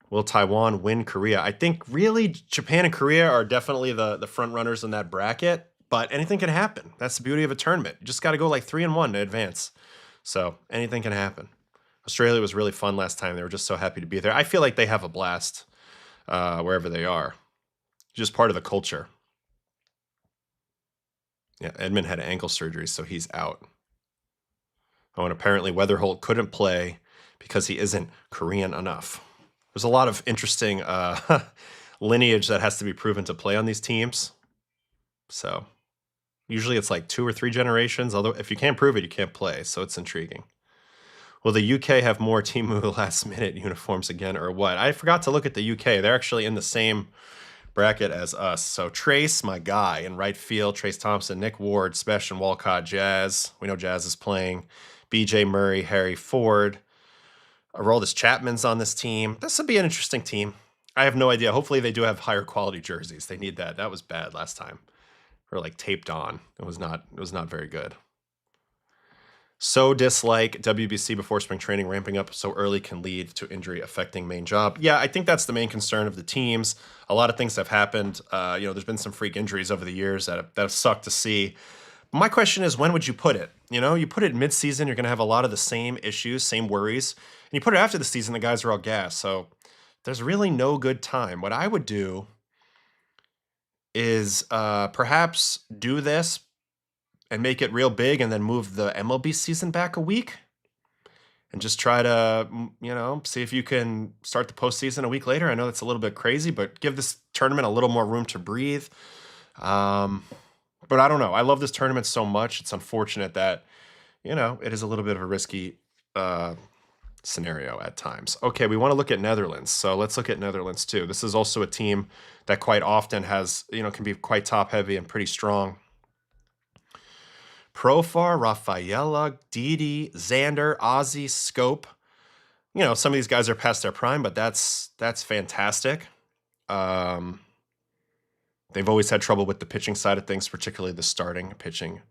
Will Taiwan win Korea? I think really Japan and Korea are definitely the front runners in that bracket, but anything can happen. That's the beauty of a tournament. You just got to go like 3-1 to advance. So anything can happen. Australia was really fun last time. They were just so happy to be there. I feel like they have a blast wherever they are. Just part of the culture. Yeah, Edmund had ankle surgery, so he's out. Oh, and apparently Weatherholt couldn't play because he isn't Korean enough. There's a lot of interesting lineage that has to be proven to play on these teams. So usually it's like 2 or 3 generations, although if you can't prove it, you can't play. So it's intriguing. Will the UK have more Temu last-minute uniforms again or what? I forgot to look at the UK. They're actually in the same bracket as us. So Trace, my guy, in right field. Trace Thompson, Nick Ward, Sebastian Walcott, Jazz. We know Jazz is playing. BJ Murray, Harry Ford. Aroldis Chapman's on this team. This would be an interesting team. I have no idea. Hopefully they do have higher quality jerseys. They need that. That was bad last time. Or like taped on. It was not very good. So dislike WBC before spring training ramping up so early can lead to injury affecting main job. Yeah, I think that's the main concern of the teams. A lot of things have happened. There's been some freak injuries over the years that have sucked to see. My question is, when would you put it? You put it mid-season, you're going to have a lot of the same issues, same worries. And you put it after the season, the guys are all gassed. So there's really no good time. What I would do is perhaps do this and make it real big and then move the MLB season back a week and just try to, see if you can start the postseason a week later. I know that's a little bit crazy, but give this tournament a little more room to breathe. But I don't know. I love this tournament so much. It's unfortunate that, it is a little bit of a risky scenario at times. Okay, we want to look at Netherlands. So let's look at Netherlands too. This is also a team that quite often has, can be quite top heavy and pretty strong. Profar, Rafaela, Didi, Xander, Ozzy, Scope. Some of these guys are past their prime, but that's fantastic. They've always had trouble with the pitching side of things, particularly the starting pitching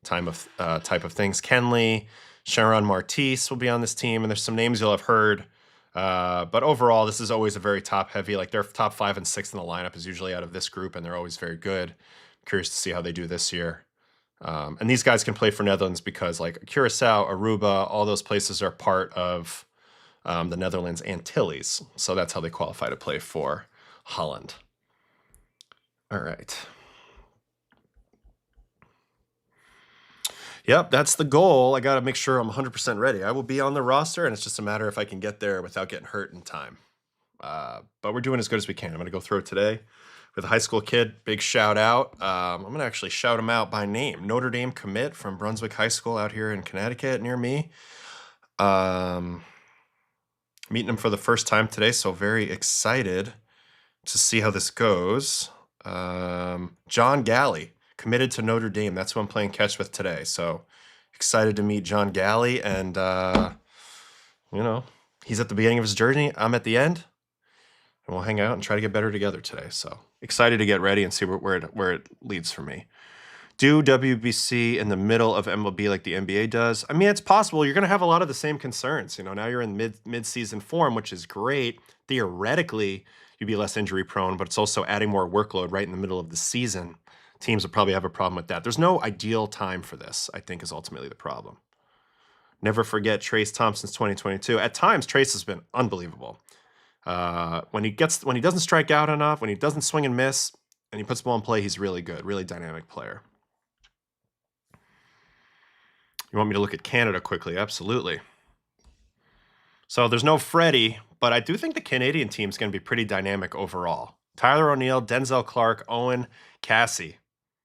type of things. Kenley, Sharon Martis will be on this team, and there's some names you'll have heard. But overall, this is always a very top-heavy. Like their top 5 and 6 in the lineup is usually out of this group, and they're always very good. I'm curious to see how they do this year. And these guys can play for Netherlands because like Curacao, Aruba, all those places are part of the Netherlands Antilles. So that's how they qualify to play for Holland. All right. Yep, that's the goal. I got to make sure I'm 100% ready. I will be on the roster, and it's just a matter if I can get there without getting hurt in time. But we're doing as good as we can. I'm going to go through it today with a high school kid. Big shout out. I'm going to actually shout him out by name. Notre Dame commit from Brunswick High School out here in Connecticut near me. Meeting him for the first time today, so very excited to see how this goes. John Galley, committed to Notre Dame. That's who I'm playing catch with today. So excited to meet John Galley, and he's at the beginning of his journey. I'm at the end, and we'll hang out and try to get better together today. So excited to get ready and see where it leads for me. Do WBC in the middle of MLB like the NBA does? I mean, it's possible. You're going to have a lot of the same concerns. Now you're in mid-season form, which is great. Theoretically, you'd be less injury prone, but it's also adding more workload right in the middle of the season. Teams will probably have a problem with that. There's no ideal time for this, I think, is ultimately the problem. Never forget Trace Thompson's 2022. At times, Trace has been unbelievable. When he doesn't strike out enough, when he doesn't swing and miss, and he puts the ball in play, he's really good, really dynamic player. You want me to look at Canada quickly? Absolutely. So there's no Freddie, but I do think the Canadian team's going to be pretty dynamic overall. Tyler O'Neill, Denzel Clark, Owen, Cassie.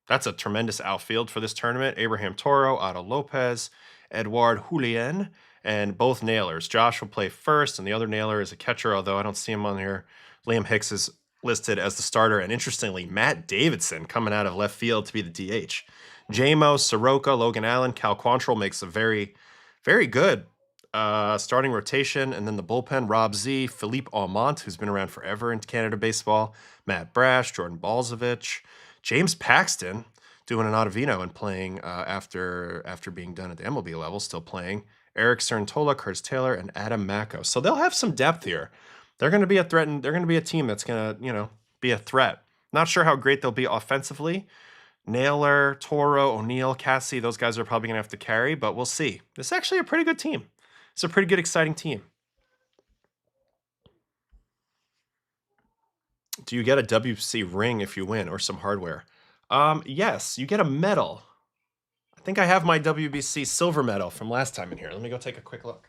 That's a tremendous outfield for this tournament. Abraham Toro, Otto Lopez, Edouard Julien, and both nailers. Josh will play first, and the other nailer is a catcher, although I don't see him on here. Liam Hicks is listed as the starter, and interestingly, Matt Davidson coming out of left field to be the DH. J-Mo, Soroka, Logan Allen, Cal Quantrill makes a very, very good starting rotation. And then the bullpen, Rob Z, Philippe Aumont, who's been around forever in Canada baseball, Matt Brash, Jordan Balzovich, James Paxton doing an Ottavino and playing after being done at the MLB level, still playing, Eric Cerntola, Curtis Taylor, and Adam Macko. So they'll have some depth here. They're going to be a threat, and they're going to be a team that's going to, be a threat. Not sure how great they'll be offensively. Naylor, Toro, O'Neill, Cassie, those guys are probably going to have to carry, but we'll see. This is actually a pretty good team. It's a pretty good, exciting team. Do you get a WC ring if you win or some hardware? Yes, you get a medal. I think I have my WBC silver medal from last time in here. Let me go take a quick look.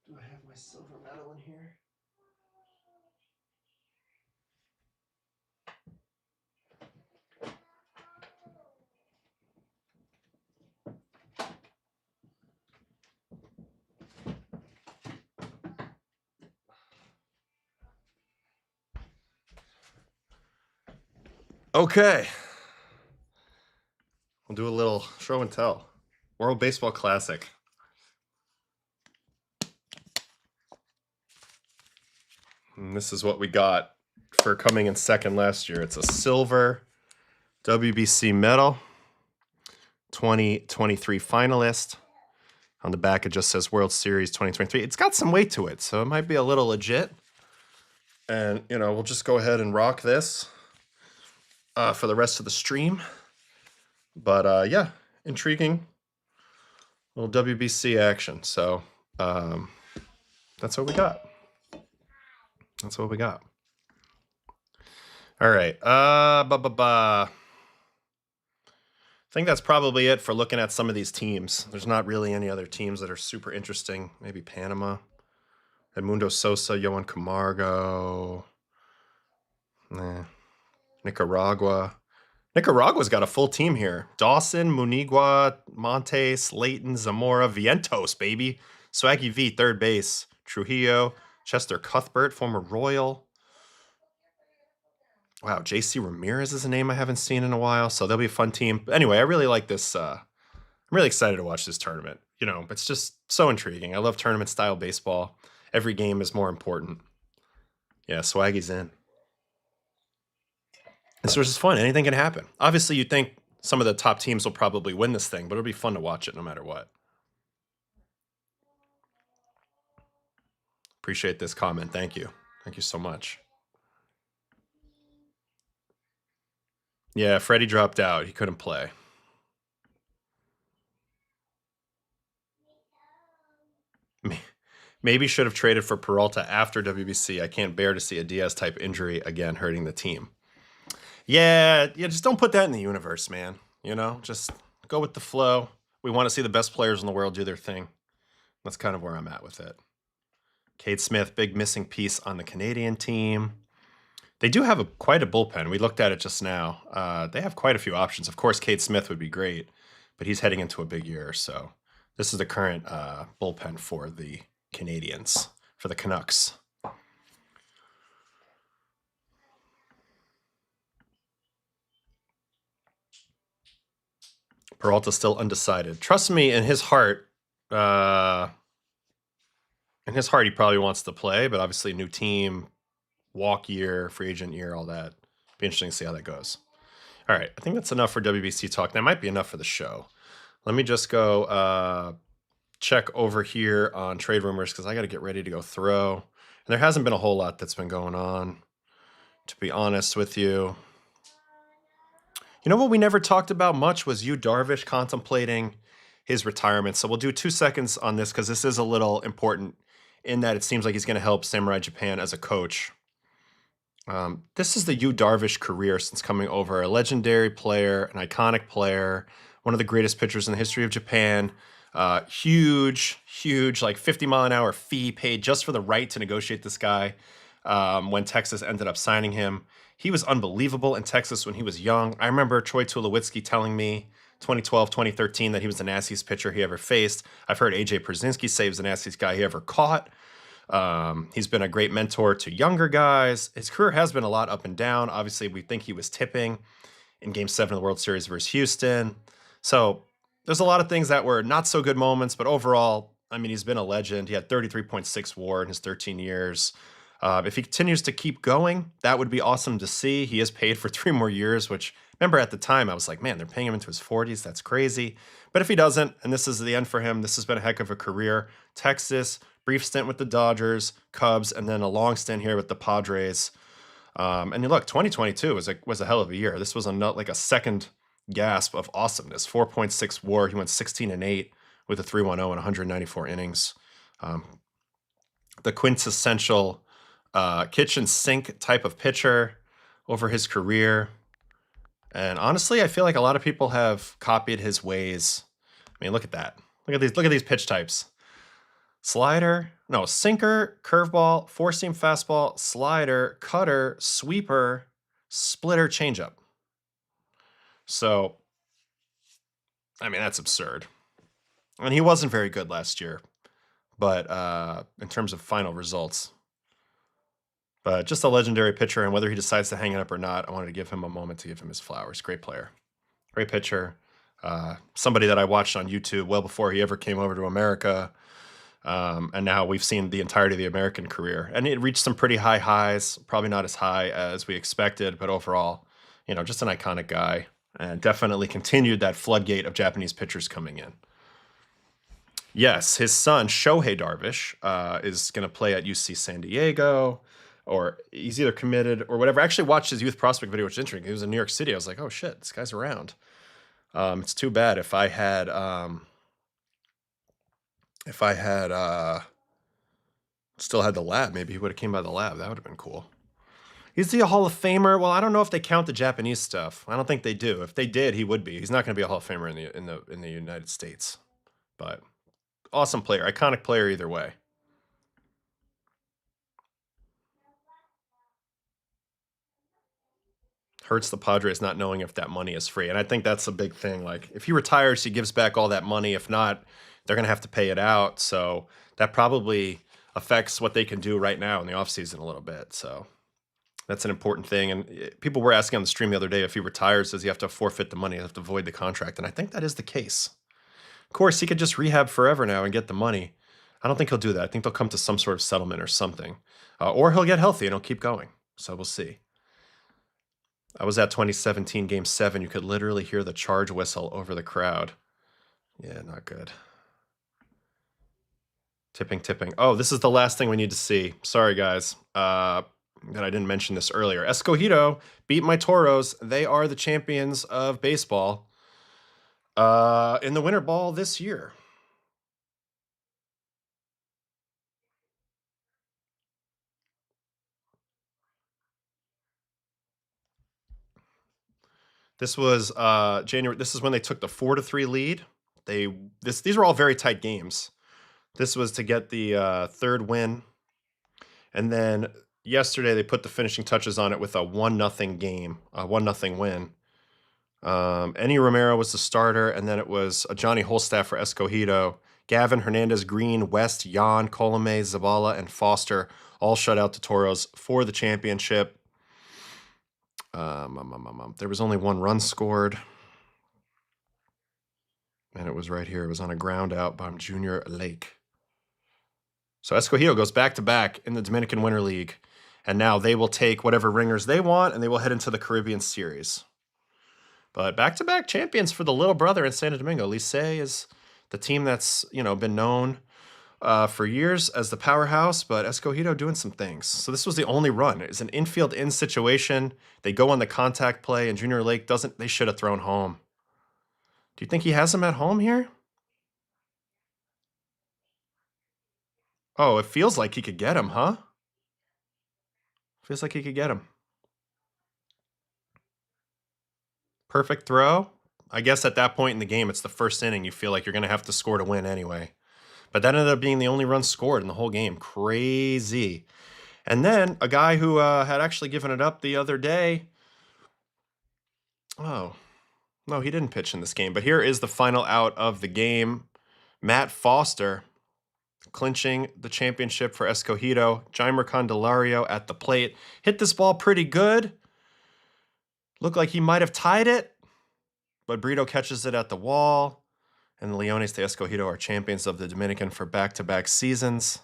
Do I have my silver medal in here? Okay. We'll do a little show and tell. World Baseball Classic. And this is what we got for coming in second last year. It's a silver WBC medal, 2023 finalist. On the back, it just says World Series 2023. It's got some weight to it, so it might be a little legit. And, you know, we'll just go ahead and rock this for the rest of the stream. But yeah, intriguing little WBC action. So that's what we got. That's what we got. All right. I think that's probably it for looking at some of these teams. There's not really any other teams that are super interesting. Maybe Panama. Edmundo Sosa, Yohan Camargo. Nicaragua. Nicaragua's got a full team here. Dawson, Munigua, Montes, Leighton, Zamora, Vientos, baby. Swaggy V, third base. Trujillo, Chester Cuthbert, former Royal. Wow, JC Ramirez is a name I haven't seen in a while, so that'll be a fun team. But anyway, I really like this. I'm really excited to watch this tournament. You know, it's just so intriguing. I love tournament-style baseball. Every game is more important. Yeah, Swaggy's in. This was just fun. Anything can happen. Obviously, you'd think some of the top teams will probably win this thing, but it'll be fun to watch it no matter what. Appreciate this comment. Thank you. Thank you so much. Yeah, Freddie dropped out. He couldn't play. Maybe should have traded for Peralta after WBC. I can't bear to see a Diaz-type injury again hurting the team. Yeah, just don't put that in the universe, man. You know, just go with the flow. We want to see the best players in the world do their thing. That's kind of where I'm at with it. Cade Smith, big missing piece on the Canadian team. They do have quite a bullpen. We looked at it just now. They have quite a few options. Of course, Cade Smith would be great, but he's heading into a big year. So this is the current bullpen for the Canadians, for the Canucks. Peralta still undecided. Trust me, in his heart, he probably wants to play, but obviously new team, walk year, free agent year, all that. Be interesting to see how that goes. All right, I think that's enough for WBC talk. That might be enough for the show. Let me just go check over here on trade rumors because I got to get ready to go throw. And there hasn't been a whole lot that's been going on, to be honest with you. You know what we never talked about much was Yu Darvish contemplating his retirement. So we'll do 2 seconds on this because this is a little important in that it seems like he's going to help Samurai Japan as a coach. This is the Yu Darvish career since coming over. A legendary player, an iconic player, one of the greatest pitchers in the history of Japan. Huge, like 50-mile-an-hour fee paid just for the right to negotiate this guy when Texas ended up signing him. He was unbelievable in Texas when he was young. I remember Troy Tulowitzki telling me 2012, 2013 that he was the nastiest pitcher he ever faced. I've heard AJ Pierzynski say he was the nastiest guy he ever caught. He's been a great mentor to younger guys. His career has been a lot up and down. Obviously, we think he was tipping in Game 7 of the World Series versus Houston. So there's a lot of things that were not so good moments, but overall, I mean, he's been a legend. He had 33.6 WAR in his 13 years. If he continues to keep going, that would be awesome to see. He is paid for 3 more years, which, remember at the time, I was like, man, they're paying him into his 40s. That's crazy. But if he doesn't, and this is the end for him, this has been a heck of a career. Texas, brief stint with the Dodgers, Cubs, and then a long stint here with the Padres. And look, 2022 was a hell of a year. This was like a second gasp of awesomeness. 4.6 WAR. He went 16-8 with a 3.10 in 194 innings. The quintessential kitchen sink type of pitcher over his career. And honestly, I feel like a lot of people have copied his ways. I mean, look at that. Look at these pitch types. Slider, no, sinker, curveball, four-seam fastball, slider, cutter, sweeper, splitter, changeup. So, I mean, that's absurd. And he wasn't very good last year, but in terms of final results. But just a legendary pitcher, and whether he decides to hang it up or not, I wanted to give him a moment to give him his flowers. Great player. Great pitcher. Somebody that I watched on YouTube well before he ever came over to America. And now we've seen the entirety of the American career. And it reached some pretty high highs, probably not as high as we expected, but overall, you know, just an iconic guy. And definitely continued that floodgate of Japanese pitchers coming in. Yes, his son, Shohei Darvish, is going to play at UC San Diego. or he's either committed or whatever. I actually watched his youth prospect video, which is interesting. He was in New York City. I was like, oh shit, this guy's around. It's too bad if I had still had the lab, maybe he would have came by the lab. That would have been cool. Is he a Hall of Famer? Well, I don't know if they count the Japanese stuff. I don't think they do. If they did, he would be. He's not going to be a Hall of Famer in the United States. But awesome player, iconic player either way. Hurts the Padres not knowing if that money is free. And I think that's a big thing. Like, if he retires, he gives back all that money. If not, they're going to have to pay it out. So that probably affects what they can do right now in the offseason a little bit. So that's an important thing. And people were asking on the stream the other day, if he retires, does he have to forfeit the money? He have to void the contract. And I think that is the case. Of course, he could just rehab forever now and get the money. I don't think he'll do that. I think they'll come to some sort of settlement or something. Or he'll get healthy and he'll keep going. So we'll see. I was at 2017 Game 7. You could literally hear the charge whistle over the crowd. Yeah, not good. Tipping. Oh, this is the last thing we need to see. Sorry, guys. That I didn't mention this earlier. Escogido beat my Toros. They are the champions of baseball in the Winter Ball this year. This was January. This is when they took the 4-3 lead. These were all very tight games. This was to get the third win, and then yesterday they put the finishing touches on it with a 1-0 game, a 1-0 win. Enny Romero was the starter, and then it was a Johnny Holstaff for Escogido. Gavin, Hernandez, Green, West, Yan, Colome, Zabala, and Foster all shut out the Toros for the championship. There was only one run scored, and it was right here. It was on a ground out by Junior Lake. So Escogido goes back-to-back in the Dominican Winter League, and now they will take whatever ringers they want, and they will head into the Caribbean Series. But back-to-back champions for the little brother in Santo Domingo. Licey is the team that's been known for years as the powerhouse, but Escogido doing some things. So this was the only run. It's an infield in situation. They go on the contact play, and Junior Lake doesn't. They should have thrown home. Do you think he has them at home here? Oh, it feels like he could get him, huh? Feels like he could get him. Perfect throw. I guess at that point in the game, it's the first inning. You feel like you're going to have to score to win anyway. But that ended up being the only run scored in the whole game. Crazy. And then a guy who had actually given it up the other day. Oh, no, he didn't pitch in this game. But here is the final out of the game. Matt Foster clinching the championship for Escogido. Jaimer Candelario at the plate. Hit this ball pretty good. Looked like he might have tied it. But Brito catches it at the wall. And the Leones de Escogido are champions of the Dominican for back-to-back seasons.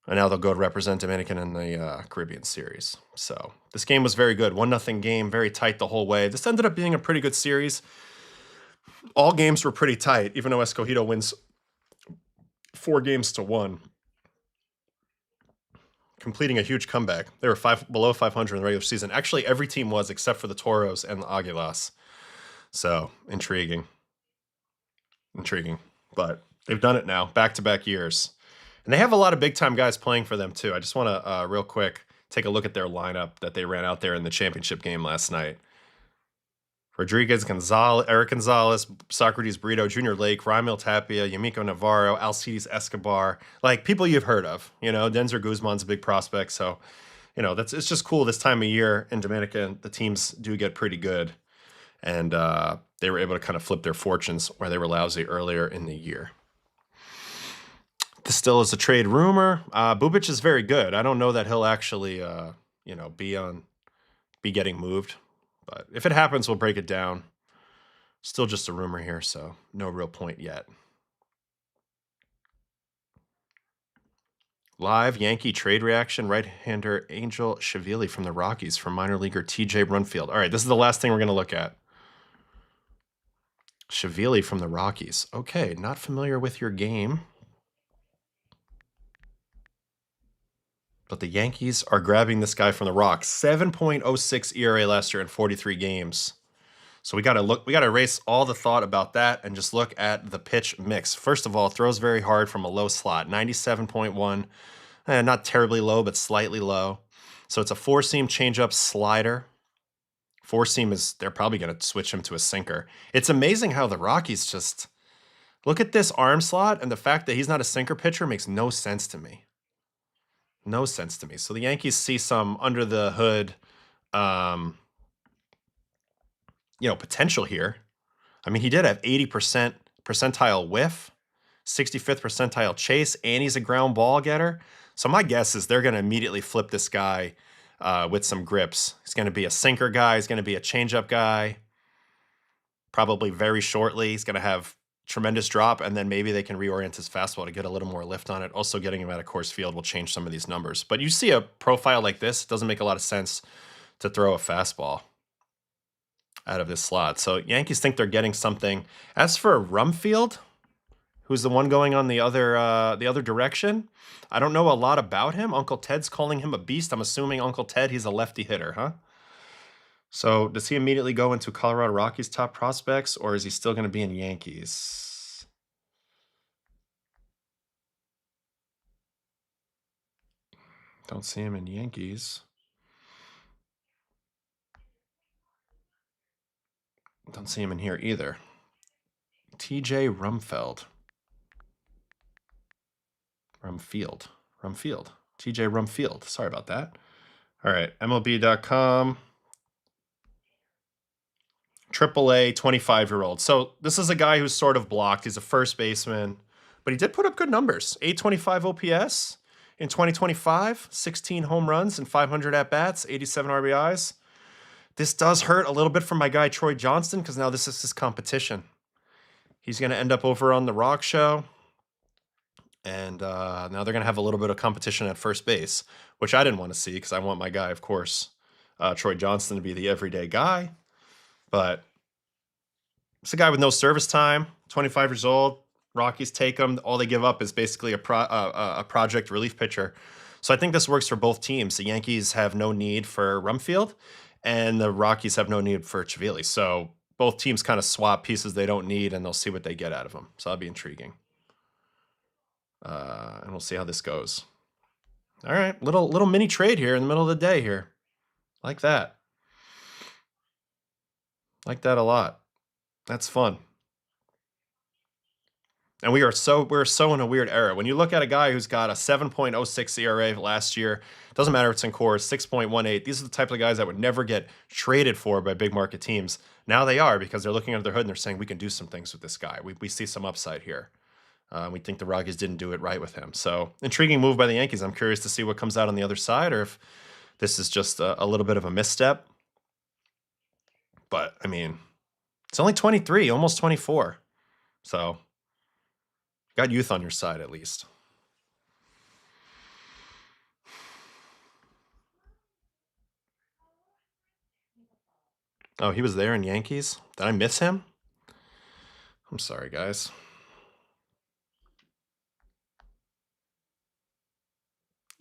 And now they'll go to represent Dominican in the Caribbean Series. So this game was very good. 1-0 game, very tight the whole way. This ended up being a pretty good series. All games were pretty tight, even though Escogido wins 4-1, completing a huge comeback. They were below 500 in the regular season. Actually, every team was except for the Toros and the Aguilas. So intriguing. But they've done it now, back-to-back years. And they have a lot of big-time guys playing for them, too. I just want to, real quick, take a look at their lineup that they ran out there in the championship game last night. Rodriguez, Eric Gonzalez, Socrates Brito, Junior Lake, Raimel Tapia, Yamiko Navarro, Alcides Escobar. Like, people you've heard of. Denzer Guzman's a big prospect. So, it's just cool this time of year in Dominican. The teams do get pretty good. And they were able to kind of flip their fortunes where they were lousy earlier in the year. This still is a trade rumor. Bubic is very good. I don't know that he'll actually, be getting moved. But if it happens, we'll break it down. Still just a rumor here, so no real point yet. Live Yankee trade reaction. Right-hander Angel Shavili from the Rockies from minor leaguer TJ Brunfield. All right, this is the last thing we're going to look at. Shavili from the Rockies. Okay, not familiar with your game. But the Yankees are grabbing this guy from the Rocks. 7.06 ERA last year in 43 games. So we got to erase all the thought about that and just look at the pitch mix. First of all, throws very hard from a low slot, 97.1. Not terribly low, but slightly low. So it's a four-seam changeup slider. Four-seam is, they're probably going to switch him to a sinker. It's amazing how the Rockies just, look at this arm slot, and the fact that he's not a sinker pitcher makes no sense to me. No sense to me. So the Yankees see some under the hood, potential here. I mean, he did have 80% percentile whiff, 65th percentile chase, and he's a ground ball getter. So my guess is they're going to immediately flip this guy with some grips. He's going to be a sinker guy. He's going to be a changeup guy. Probably very shortly. He's going to have tremendous drop, and then maybe they can reorient his fastball to get a little more lift on it. Also, getting him out of course field will change some of these numbers. But you see a profile like this, it doesn't make a lot of sense to throw a fastball out of this slot. So Yankees think they're getting something. As for Rumfield, who's the one going on the other direction, I don't know a lot about him. Uncle Ted's calling him a beast. I'm assuming Uncle Ted, he's a lefty hitter, huh? So does he immediately go into Colorado Rockies top prospects, or is he still going to be in Yankees? Don't see him in Yankees. Don't see him in here either. TJ Rumfield. TJ Rumfield. Sorry about that. All right, MLB.com. AAA 25-year-old. So this is a guy who's sort of blocked. He's a first baseman, but he did put up good numbers. 825 OPS in 2025, 16 home runs and 500 at-bats, 87 RBIs. This does hurt a little bit for my guy Troy Johnston because now this is his competition. He's going to end up over on the Rock Show. And now they're going to have a little bit of competition at first base, which I didn't want to see because I want my guy, of course, Troy Johnston, to be the everyday guy. But it's a guy with no service time, 25 years old. Rockies take him. All they give up is basically a project relief pitcher. So I think this works for both teams. The Yankees have no need for Rumfield, and the Rockies have no need for Chavili. So both teams kind of swap pieces they don't need, and they'll see what they get out of them. So that'll be intriguing. And we'll see how this goes. All right, little mini trade here in the middle of the day here. Like that. Like that a lot. That's fun. And we're so in a weird era. When you look at a guy who's got a 7.06 ERA last year, doesn't matter if it's in core, 6.18. These are the type of guys that would never get traded for by big market teams. Now they are, because they're looking under their hood and they're saying we can do some things with this guy. We see some upside here. We think the Rockies didn't do it right with him. So intriguing move by the Yankees. I'm curious to see what comes out on the other side, or if this is just a little bit of a misstep. But I mean, it's only 23, almost 24. So got youth on your side at least. Oh, he was there in Yankees? Did I miss him? I'm sorry, guys.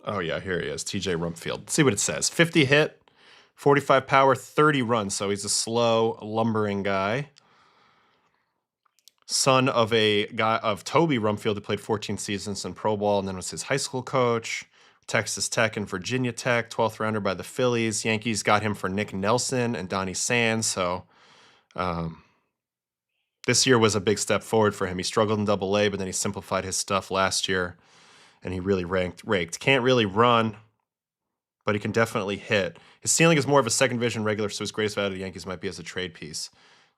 Oh, yeah, here he is, TJ Rumfield. Let's see what it says. 50 hit, 45 power, 30 runs. So he's a slow, lumbering guy. Son of a guy of Toby Rumfield, who played 14 seasons in pro ball and then was his high school coach. Texas Tech and Virginia Tech, 12th rounder by the Phillies. Yankees got him for Nick Nelson and Donnie Sands. So this year was a big step forward for him. He struggled in Double-A, but then he simplified his stuff last year, and he really raked. Can't really run, but he can definitely hit. His ceiling is more of a second division regular, so his greatest value to the Yankees might be as a trade piece.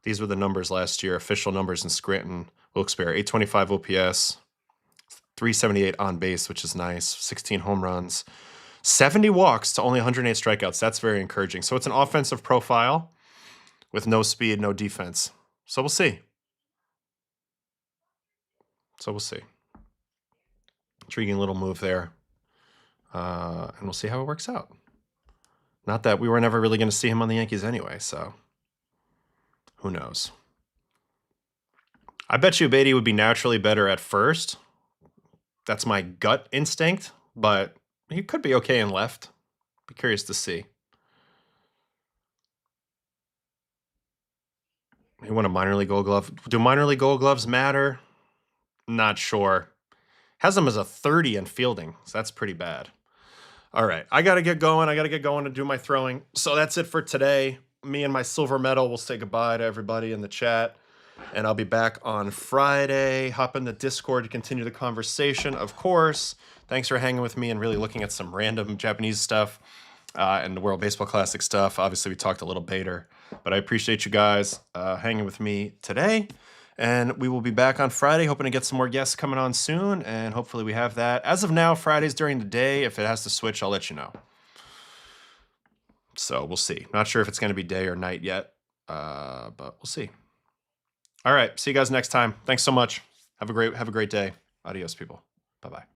These were the numbers last year, official numbers in Scranton. Wilkes-Barre, 825 OPS, 378 on base, which is nice, 16 home runs, 70 walks to only 108 strikeouts. That's very encouraging. So it's an offensive profile with no speed, no defense. So we'll see. Intriguing little move there. And we'll see how it works out. Not that we were never really going to see him on the Yankees anyway, so who knows? I bet you Beatty would be naturally better at first. That's my gut instinct, but He could be okay in left. Be curious to see. He won a minor league Gold Glove. Do minor league Gold Gloves matter? Not sure. Has him as a 30 in fielding, so that's pretty bad. All right, I got to get going. I got to get going to do my throwing. So that's it for today. Me and my silver medal will say goodbye to everybody in the chat. And I'll be back on Friday. Hop in the Discord to continue the conversation, of course. Thanks for hanging with me and really looking at some random Japanese stuff and the World Baseball Classic stuff. Obviously, we talked a little Bader, but I appreciate you guys hanging with me today. And we will be back on Friday, hoping to get some more guests coming on soon. And hopefully we have that. As of now, Fridays during the day. If it has to switch, I'll let you know. So we'll see. Not sure if it's going to be day or night yet, but we'll see. All right. See you guys next time. Thanks so much. Have a great day. Adios, people. Bye-bye.